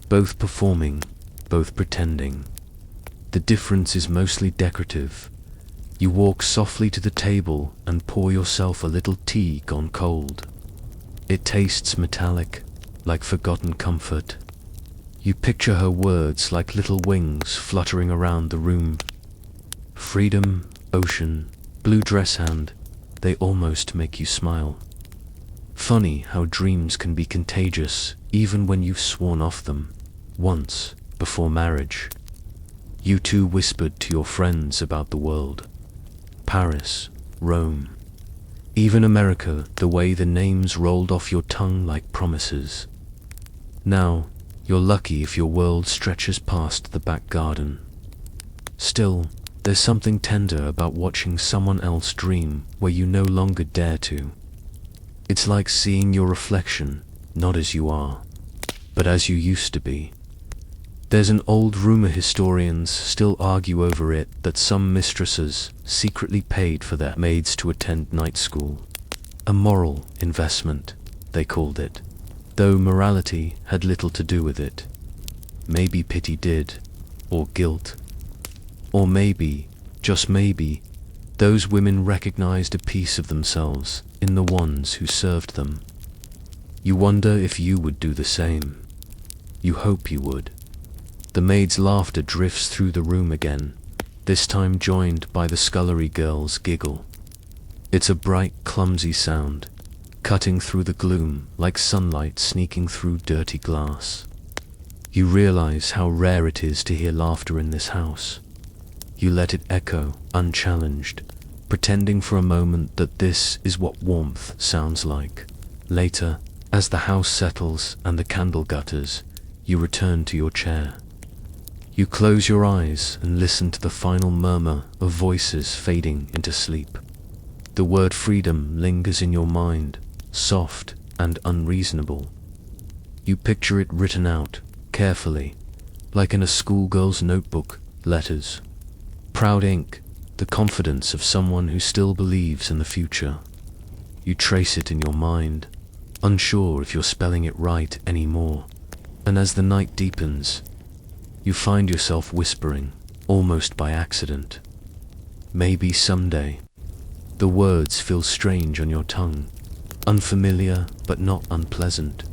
both performing, both pretending. The difference is mostly decorative. You walk softly to the table and pour yourself a little tea gone cold. It tastes metallic, like forgotten comfort. You picture her words like little wings fluttering around the room. Freedom, ocean, blue dress hand, they almost make you smile. Funny how dreams can be contagious even when you've sworn off them, once, before marriage. You two whispered to your friends about the world. Paris, Rome, even America, the way the names rolled off your tongue like promises. Now, you're lucky if your world stretches past the back garden. Still, there's something tender about watching someone else dream where you no longer dare to. It's like seeing your reflection, not as you are, but as you used to be. There's an old rumor historians still argue over it that some mistresses secretly paid for their maids to attend night school. A moral investment, they called it, though morality had little to do with it. Maybe pity did, or guilt. Or maybe, just maybe, those women recognized a piece of themselves in the ones who served them. You wonder if you would do the same. You hope you would. The maid's laughter drifts through the room again, this time joined by the scullery girl's giggle. It's a bright, clumsy sound, cutting through the gloom like sunlight sneaking through dirty glass. You realize how rare it is to hear laughter in this house. You let it echo, unchallenged, pretending for a moment that this is what warmth sounds like. Later, as the house settles and the candle gutters, you return to your chair. You close your eyes and listen to the final murmur of voices fading into sleep. The word freedom lingers in your mind, soft and unreasonable. You picture it written out, carefully, like in a schoolgirl's notebook, letters. Proud ink, the confidence of someone who still believes in the future. You trace it in your mind, unsure if you're spelling it right anymore. And as the night deepens, you find yourself whispering, almost by accident. Maybe someday. The words feel strange on your tongue, unfamiliar but not unpleasant.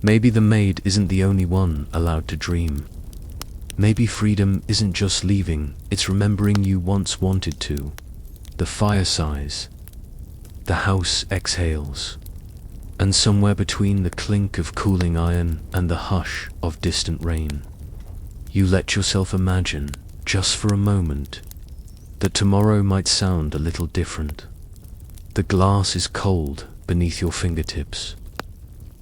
Maybe the maid isn't the only one allowed to dream. Maybe freedom isn't just leaving, it's remembering you once wanted to. The fire sighs. The house exhales. And somewhere between the clink of cooling iron and the hush of distant rain, you let yourself imagine, just for a moment, that tomorrow might sound a little different. The glass is cold beneath your fingertips.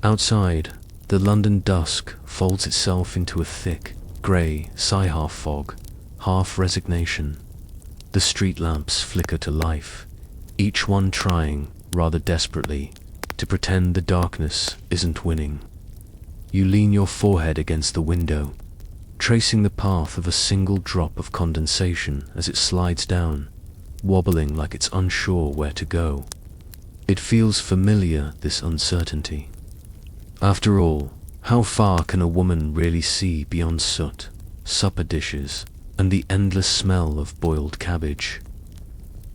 Outside, the London dusk folds itself into a thick, grey, half fog, half resignation. The street lamps flicker to life, each one trying, rather desperately, to pretend the darkness isn't winning. You lean your forehead against the window, tracing the path of a single drop of condensation as it slides down, wobbling like it's unsure where to go. It feels familiar, this uncertainty. After all, how far can a woman really see beyond soot, supper dishes, and the endless smell of boiled cabbage?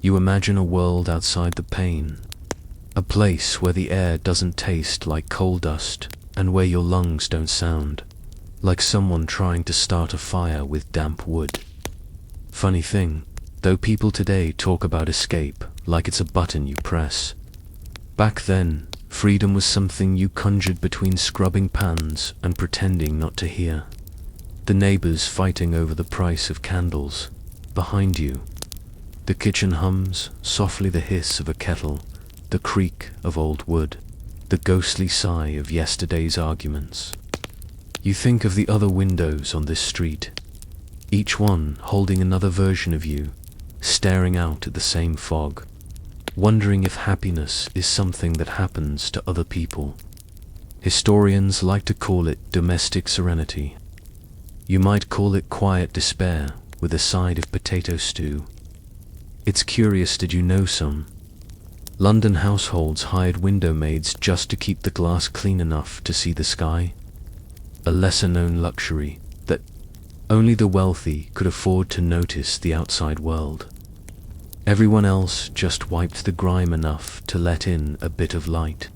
You imagine a world outside the pane, a place where the air doesn't taste like coal dust and where your lungs don't sound like someone trying to start a fire with damp wood. Funny thing, though people today talk about escape like it's a button you press, back then, freedom was something you conjured between scrubbing pans and pretending not to hear. The neighbors fighting over the price of candles, behind you. The kitchen hums, softly the hiss of a kettle, the creak of old wood, the ghostly sigh of yesterday's arguments. You think of the other windows on this street, each one holding another version of you, staring out at the same fog, wondering if happiness is something that happens to other people. Historians like to call it domestic serenity. You might call it quiet despair with a side of potato stew. It's curious, did you know some London households hired window maids just to keep the glass clean enough to see the sky? A lesser-known luxury that only the wealthy could afford to notice the outside world. Everyone else just wiped the grime enough to let in a bit of light,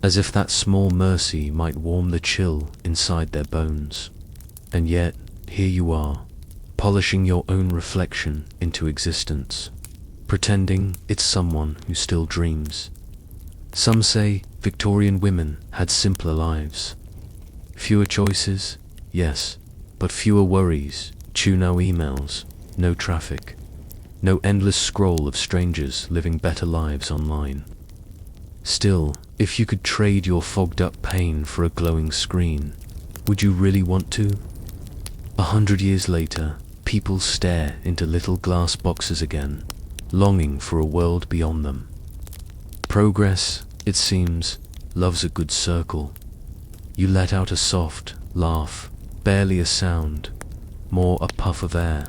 as if that small mercy might warm the chill inside their bones. And yet, here you are, polishing your own reflection into existence, pretending it's someone who still dreams. Some say Victorian women had simpler lives. Fewer choices, yes, but fewer worries, no emails, no traffic, no endless scroll of strangers living better lives online. Still, if you could trade your fogged-up pain for a glowing screen, would you really want to? 100 years later, people stare into little glass boxes again, longing for a world beyond them. Progress, it seems, loves a good circle. You let out a soft laugh, barely a sound, more a puff of air.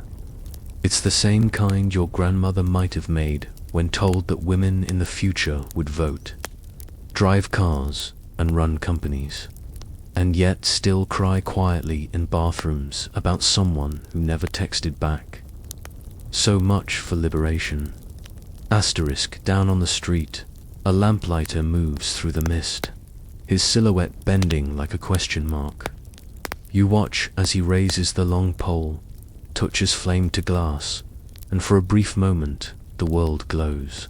It's the same kind your grandmother might have made when told that women in the future would vote, drive cars, and run companies, and yet still cry quietly in bathrooms about someone who never texted back. So much for liberation. Asterisk down on the street, a lamplighter moves through the mist, his silhouette bending like a question mark. You watch as he raises the long pole, touches flame to glass, and for a brief moment, the world glows.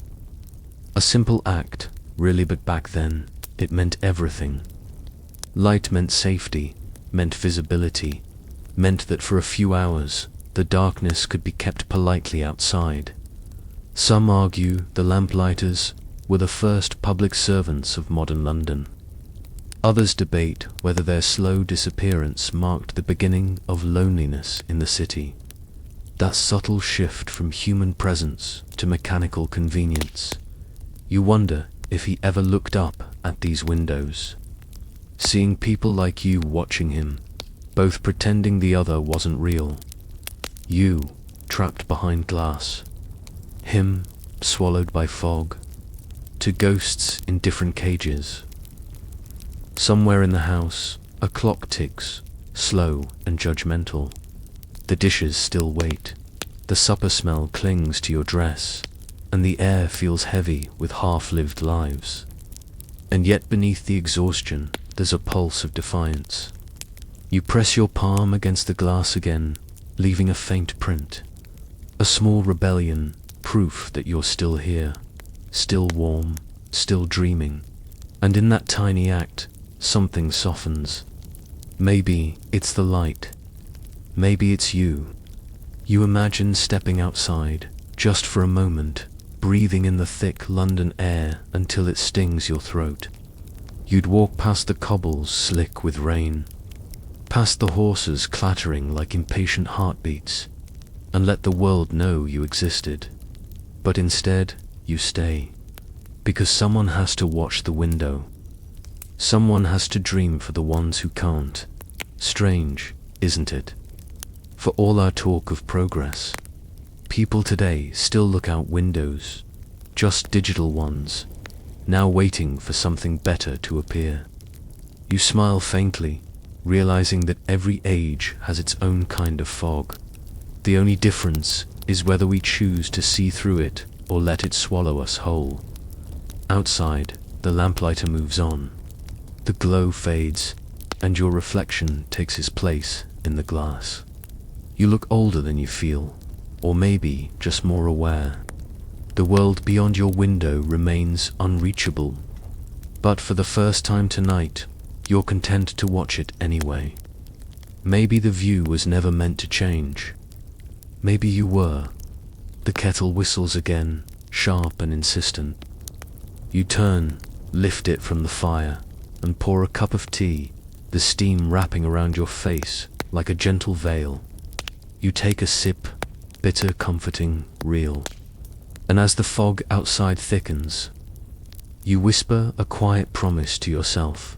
A simple act, really, but back then, it meant everything. Light meant safety, meant visibility, meant that for a few hours, the darkness could be kept politely outside. Some argue the lamplighters were the first public servants of modern London. Others debate whether their slow disappearance marked the beginning of loneliness in the city. That subtle shift from human presence to mechanical convenience. You wonder if he ever looked up at these windows, seeing people like you watching him, both pretending the other wasn't real. You, trapped behind glass. Him, swallowed by fog. Two ghosts in different cages. Somewhere in the house, a clock ticks, slow and judgmental. The dishes still wait. The supper smell clings to your dress, and the air feels heavy with half-lived lives. And yet beneath the exhaustion, there's a pulse of defiance. You press your palm against the glass again, leaving a faint print. A small rebellion, proof that you're still here, still warm, still dreaming. And in that tiny act, something softens. Maybe it's the light. Maybe it's you. You imagine stepping outside, just for a moment, breathing in the thick London air until it stings your throat. You'd walk past the cobbles slick with rain, past the horses clattering like impatient heartbeats, and let the world know you existed. But instead, you stay, because someone has to watch the window. Someone has to dream for the ones who can't. Strange, isn't it? For all our talk of progress, people today still look out windows, just digital ones, now waiting for something better to appear. You smile faintly, realizing that every age has its own kind of fog. The only difference is whether we choose to see through it or let it swallow us whole. Outside, the lamplighter moves on. The glow fades, and your reflection takes its place in the glass. You look older than you feel, or maybe just more aware. The world beyond your window remains unreachable, but for the first time tonight, you're content to watch it anyway. Maybe the view was never meant to change. Maybe you were. The kettle whistles again, sharp and insistent. You turn, lift it from the fire, and pour a cup of tea, the steam wrapping around your face like a gentle veil. You take a sip, bitter, comforting, real. And as the fog outside thickens, you whisper a quiet promise to yourself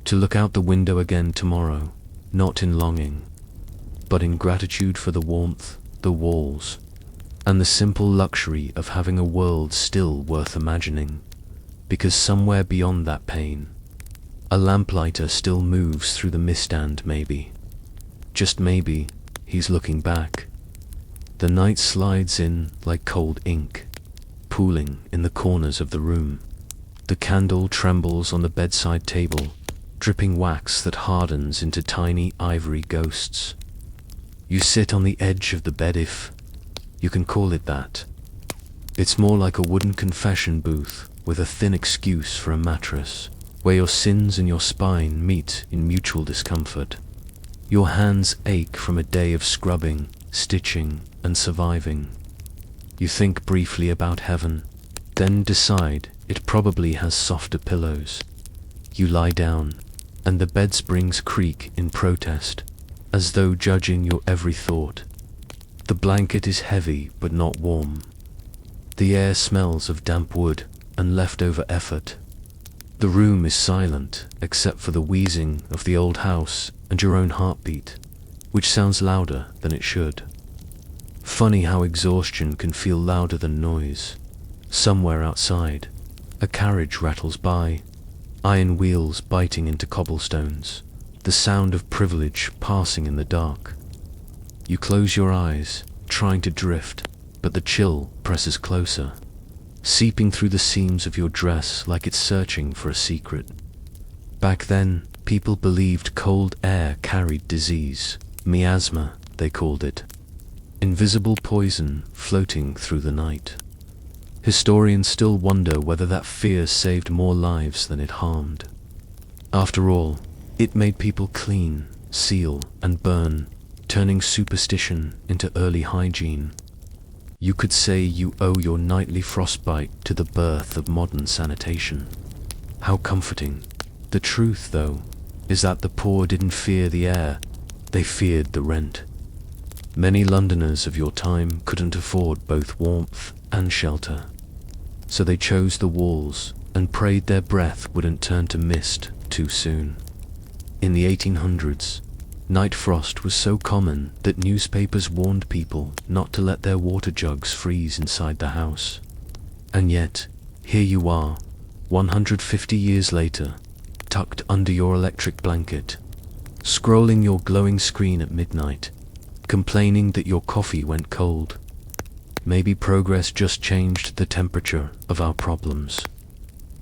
to look out the window again tomorrow, not in longing, but in gratitude for the warmth, the walls, and the simple luxury of having a world still worth imagining, because somewhere beyond that pain, a lamplighter still moves through the mist and maybe, just maybe, he's looking back. The night slides in like cold ink, pooling in the corners of the room. The candle trembles on the bedside table, dripping wax that hardens into tiny ivory ghosts. You sit on the edge of the bed, if you can call it that. It's more like a wooden confession booth with a thin excuse for a mattress, where your sins and your spine meet in mutual discomfort. Your hands ache from a day of scrubbing, stitching, and surviving. You think briefly about heaven, then decide it probably has softer pillows. You lie down, and the bed springs creak in protest, as though judging your every thought. The blanket is heavy but not warm. The air smells of damp wood and leftover effort. The room is silent except for the wheezing of the old house and your own heartbeat, which sounds louder than it should. Funny how exhaustion can feel louder than noise. Somewhere outside, a carriage rattles by, iron wheels biting into cobblestones, the sound of privilege passing in the dark. You close your eyes, trying to drift, but the chill presses closer, seeping through the seams of your dress like it's searching for a secret. Back then, people believed cold air carried disease, miasma, they called it. Invisible poison floating through the night. Historians still wonder whether that fear saved more lives than it harmed. After all, it made people clean, seal, and burn, turning superstition into early hygiene. You could say you owe your nightly frostbite to the birth of modern sanitation. How comforting. The truth, though, is that the poor didn't fear the air, they feared the rent. Many Londoners of your time couldn't afford both warmth and shelter, so they chose the walls and prayed their breath wouldn't turn to mist too soon. In the 1800s, night frost was so common that newspapers warned people not to let their water jugs freeze inside the house. And yet, here you are, 150 years later, tucked under your electric blanket, scrolling your glowing screen at midnight, complaining that your coffee went cold. Maybe progress just changed the temperature of our problems.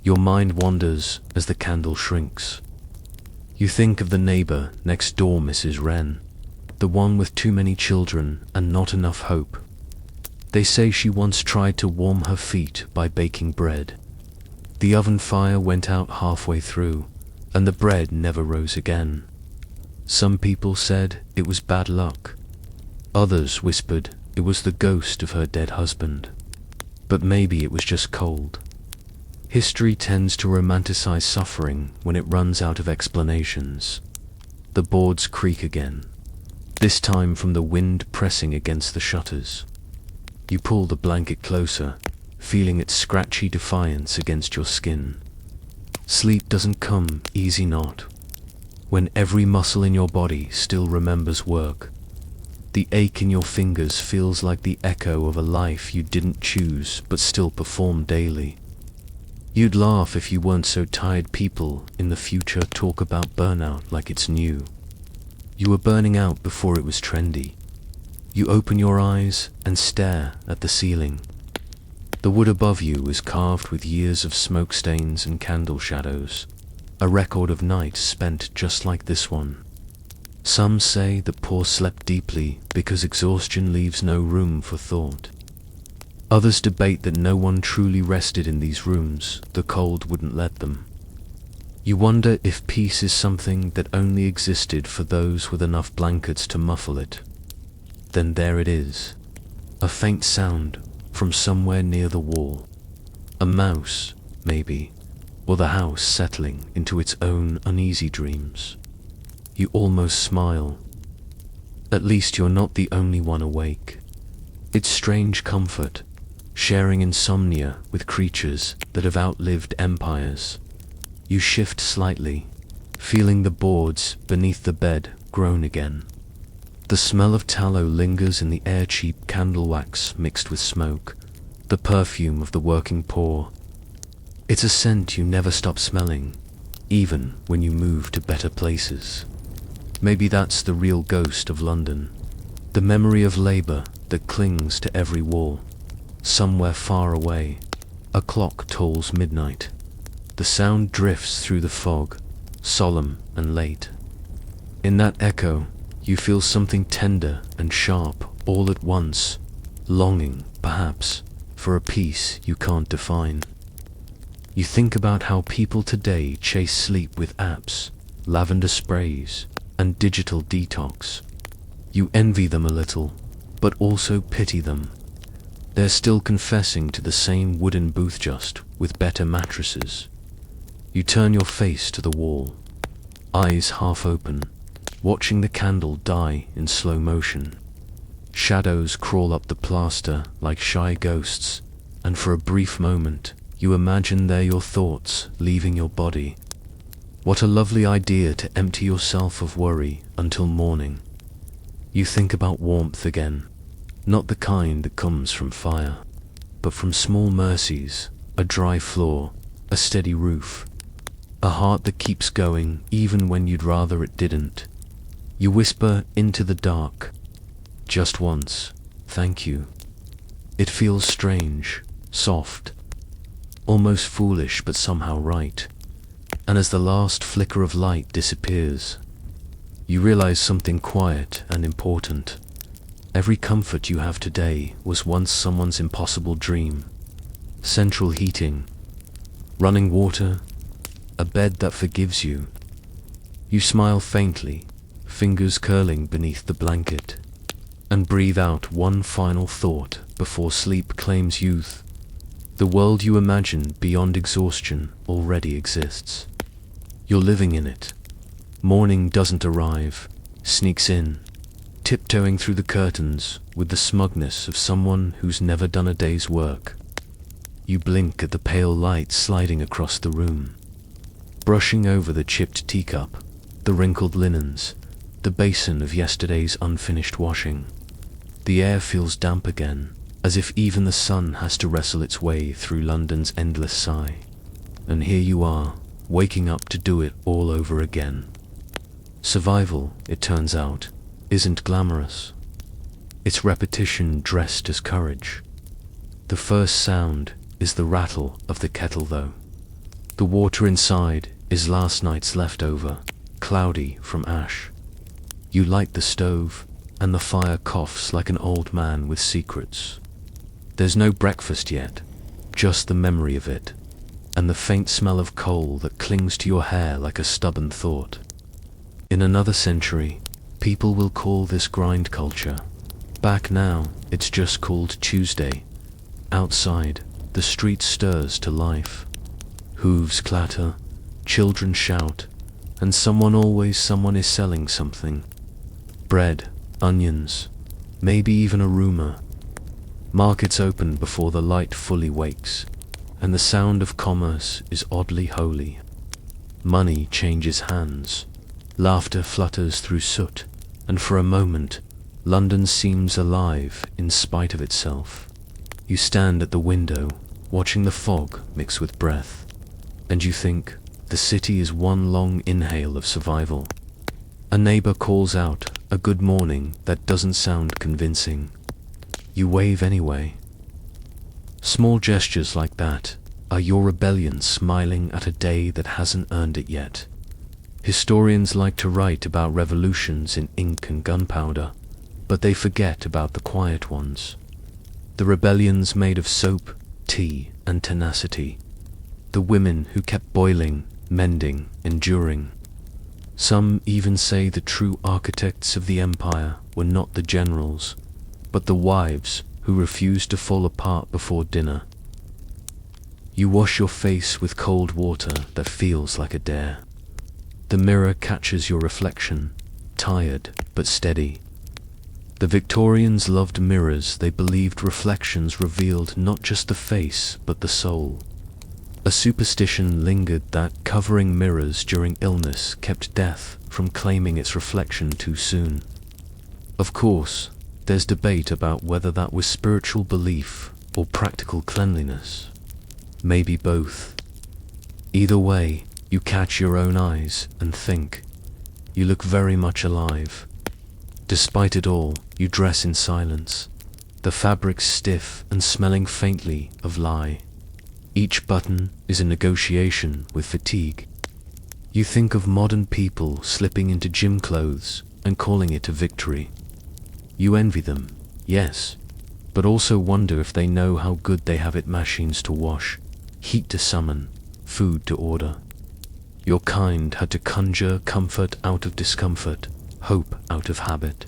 Your mind wanders as the candle shrinks. You think of the neighbor next door, Mrs. Wren, the one with too many children and not enough hope. They say she once tried to warm her feet by baking bread. The oven fire went out halfway through, and the bread never rose again. Some people said it was bad luck. Others whispered it was the ghost of her dead husband. But maybe it was just cold. History tends to romanticize suffering when it runs out of explanations. The boards creak again, this time from the wind pressing against the shutters. You pull the blanket closer, feeling its scratchy defiance against your skin. Sleep doesn't come easy, not when every muscle in your body still remembers work. The ache in your fingers feels like the echo of a life you didn't choose but still perform daily. You'd laugh if you weren't so tired. People in the future talk about burnout like it's new. You were burning out before it was trendy. You open your eyes and stare at the ceiling. The wood above you is carved with years of smoke stains and candle shadows, a record of nights spent just like this one. Some say the poor slept deeply because exhaustion leaves no room for thought. Others debate that no one truly rested in these rooms, the cold wouldn't let them. You wonder if peace is something that only existed for those with enough blankets to muffle it. Then there it is, a faint sound from somewhere near the wall. A mouse, maybe, or the house settling into its own uneasy dreams. You almost smile. At least you're not the only one awake. It's strange comfort, sharing insomnia with creatures that have outlived empires. You shift slightly, feeling the boards beneath the bed groan again. The smell of tallow lingers in the air, cheap candle wax mixed with smoke, the perfume of the working poor. It's a scent you never stop smelling, even when you move to better places. Maybe that's the real ghost of London, the memory of labor that clings to every wall. Somewhere far away, a clock tolls midnight. The sound drifts through the fog, solemn and late. In that echo, You feel something tender and sharp all at once, longing, perhaps, for a peace you can't define. You think about how people today chase sleep with apps, lavender sprays, and digital detox. You envy them a little, but also pity them. They're still confessing to the same wooden booth, just with better mattresses. You turn your face to the wall, eyes half open, watching the candle die in slow motion. Shadows crawl up the plaster like shy ghosts, and for a brief moment, you imagine they're your thoughts leaving your body. What a lovely idea to empty yourself of worry until morning. You think about warmth again, not the kind that comes from fire, but from small mercies, a dry floor, a steady roof, a heart that keeps going even when you'd rather it didn't. You whisper into the dark, just once, thank you. It feels strange, soft, almost foolish, but somehow right. And as the last flicker of light disappears, you realize something quiet and important. Every comfort you have today was once someone's impossible dream. Central heating, running water, a bed that forgives you. You smile faintly, fingers curling beneath the blanket, and breathe out one final thought before sleep claims youth. The world you imagined beyond exhaustion already exists. You're living in it. Morning doesn't arrive, sneaks in, tiptoeing through the curtains with the smugness of someone who's never done a day's work. You blink at the pale light sliding across the room, brushing over the chipped teacup, the wrinkled linens, the basin of yesterday's unfinished washing. The air feels damp again, as if even the sun has to wrestle its way through London's endless sigh. And here you are, waking up to do it all over again. Survival, it turns out, isn't glamorous. It's repetition dressed as courage. The first sound is the rattle of the kettle, though. The water inside is last night's leftover, cloudy from ash. You light the stove, and the fire coughs like an old man with secrets. There's no breakfast yet, just the memory of it, and the faint smell of coal that clings to your hair like a stubborn thought. In another century, people will call this grind culture. Back now, it's just called Tuesday. Outside, the street stirs to life. Hooves clatter, children shout, and someone is selling something. Bread, onions, maybe even a rumor. Markets open before the light fully wakes, and the sound of commerce is oddly holy. Money changes hands, laughter flutters through soot, and for a moment, London seems alive in spite of itself. You stand at the window, watching the fog mix with breath, and you think the city is one long inhale of survival. A neighbor calls out a good morning that doesn't sound convincing. You wave anyway. Small gestures like that are your rebellion smiling at a day that hasn't earned it yet. Historians like to write about revolutions in ink and gunpowder, but they forget about the quiet ones. The rebellions made of soap, tea, and tenacity. The women who kept boiling, mending, enduring. Some even say the true architects of the empire were not the generals, but the wives who refused to fall apart before dinner. You wash your face with cold water that feels like a dare. The mirror catches your reflection, tired but steady. The Victorians loved mirrors. They believed reflections revealed not just the face but the soul. A superstition lingered that covering mirrors during illness kept death from claiming its reflection too soon. Of course, there's debate about whether that was spiritual belief or practical cleanliness. Maybe both. Either way, you catch your own eyes and think, you look very much alive. Despite it all, you dress in silence, the fabrics stiff and smelling faintly of lye. Each button is a negotiation with fatigue. You think of modern people slipping into gym clothes and calling it a victory. You envy them, yes, but also wonder if they know how good they have it: machines to wash, heat to summon, food to order. Your kind had to conjure comfort out of discomfort, hope out of habit.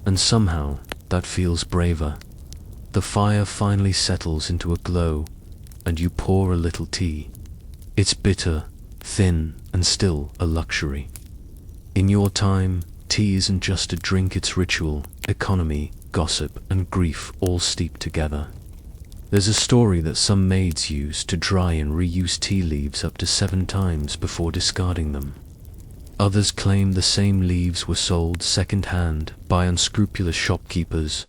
And somehow, that feels braver. The fire finally settles into a glow, and you pour a little tea. It's bitter, thin, and still a luxury. In your time, tea isn't just a drink, it's ritual, economy, gossip, and grief all steeped together. There's a story that some maids use to dry and reuse tea leaves up to 7 times before discarding them. Others claim the same leaves were sold second-hand by unscrupulous shopkeepers,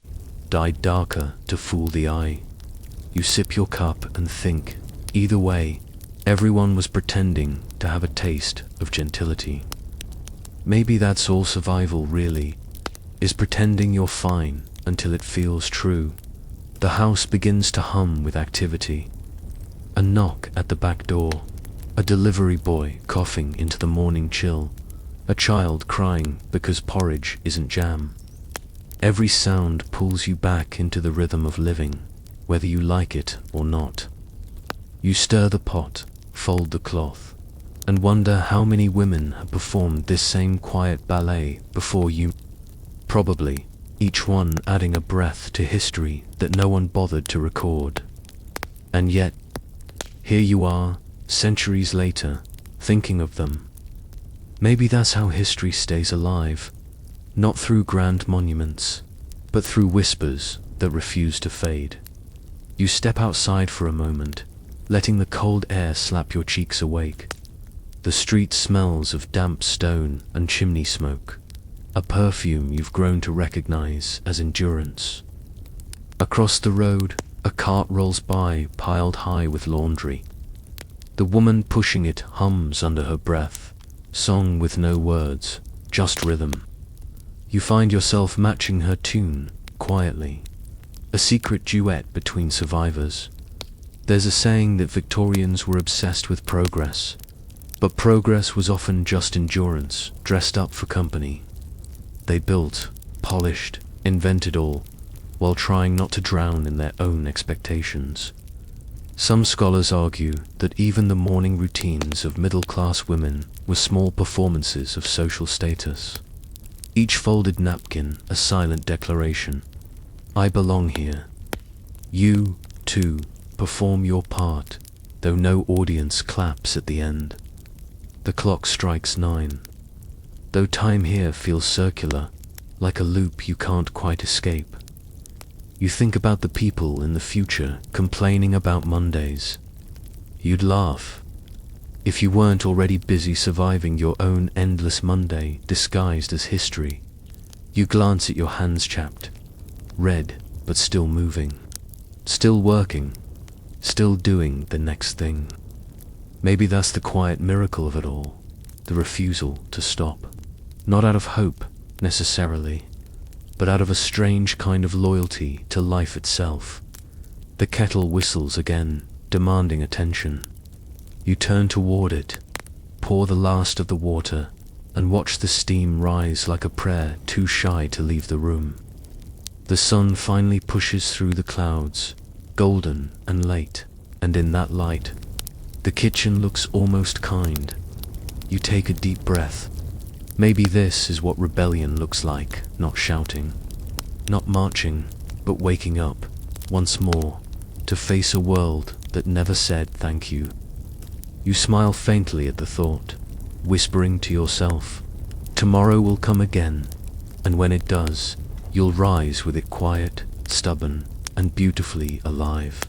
dyed darker to fool the eye. You sip your cup and think, either way, everyone was pretending to have a taste of gentility. Maybe that's all survival really, is pretending you're fine until it feels true. The house begins to hum with activity. A knock at the back door, a delivery boy coughing into the morning chill, a child crying because porridge isn't jam. Every sound pulls you back into the rhythm of living, whether you like it or not. You stir the pot, fold the cloth, and wonder how many women have performed this same quiet ballet before you. Probably, each one adding a breath to history that no one bothered to record. And yet, here you are, centuries later, thinking of them. Maybe that's how history stays alive, not through grand monuments, but through whispers that refuse to fade. You step outside for a moment, letting the cold air slap your cheeks awake. The street smells of damp stone and chimney smoke, a perfume you've grown to recognize as endurance. Across the road, a cart rolls by, piled high with laundry. The woman pushing it hums under her breath, song with no words, just rhythm. You find yourself matching her tune, quietly, a secret duet between survivors. There's a saying that Victorians were obsessed with progress, but progress was often just endurance, dressed up for company. They built, polished, invented all, while trying not to drown in their own expectations. Some scholars argue that even the morning routines of middle-class women were small performances of social status. Each folded napkin a silent declaration. I belong here. You, too, perform your part, though no audience claps at the end. The clock strikes 9. Though time here feels circular, like a loop you can't quite escape. You think about the people in the future complaining about Mondays. You'd laugh. If you weren't already busy surviving your own endless Monday disguised as history. You glance at your hands chapped, red but still moving, still working, still doing the next thing. Maybe that's the quiet miracle of it all, the refusal to stop. Not out of hope, necessarily, but out of a strange kind of loyalty to life itself. The kettle whistles again, demanding attention. You turn toward it, pour the last of the water, and watch the steam rise like a prayer too shy to leave the room. The sun finally pushes through the clouds, golden and late, and in that light, the kitchen looks almost kind. You take a deep breath. Maybe this is what rebellion looks like, not shouting, not marching, but waking up, once more, to face a world that never said thank you. You smile faintly at the thought, whispering to yourself, tomorrow will come again, and when it does, you'll rise with it quiet, stubborn, and beautifully alive.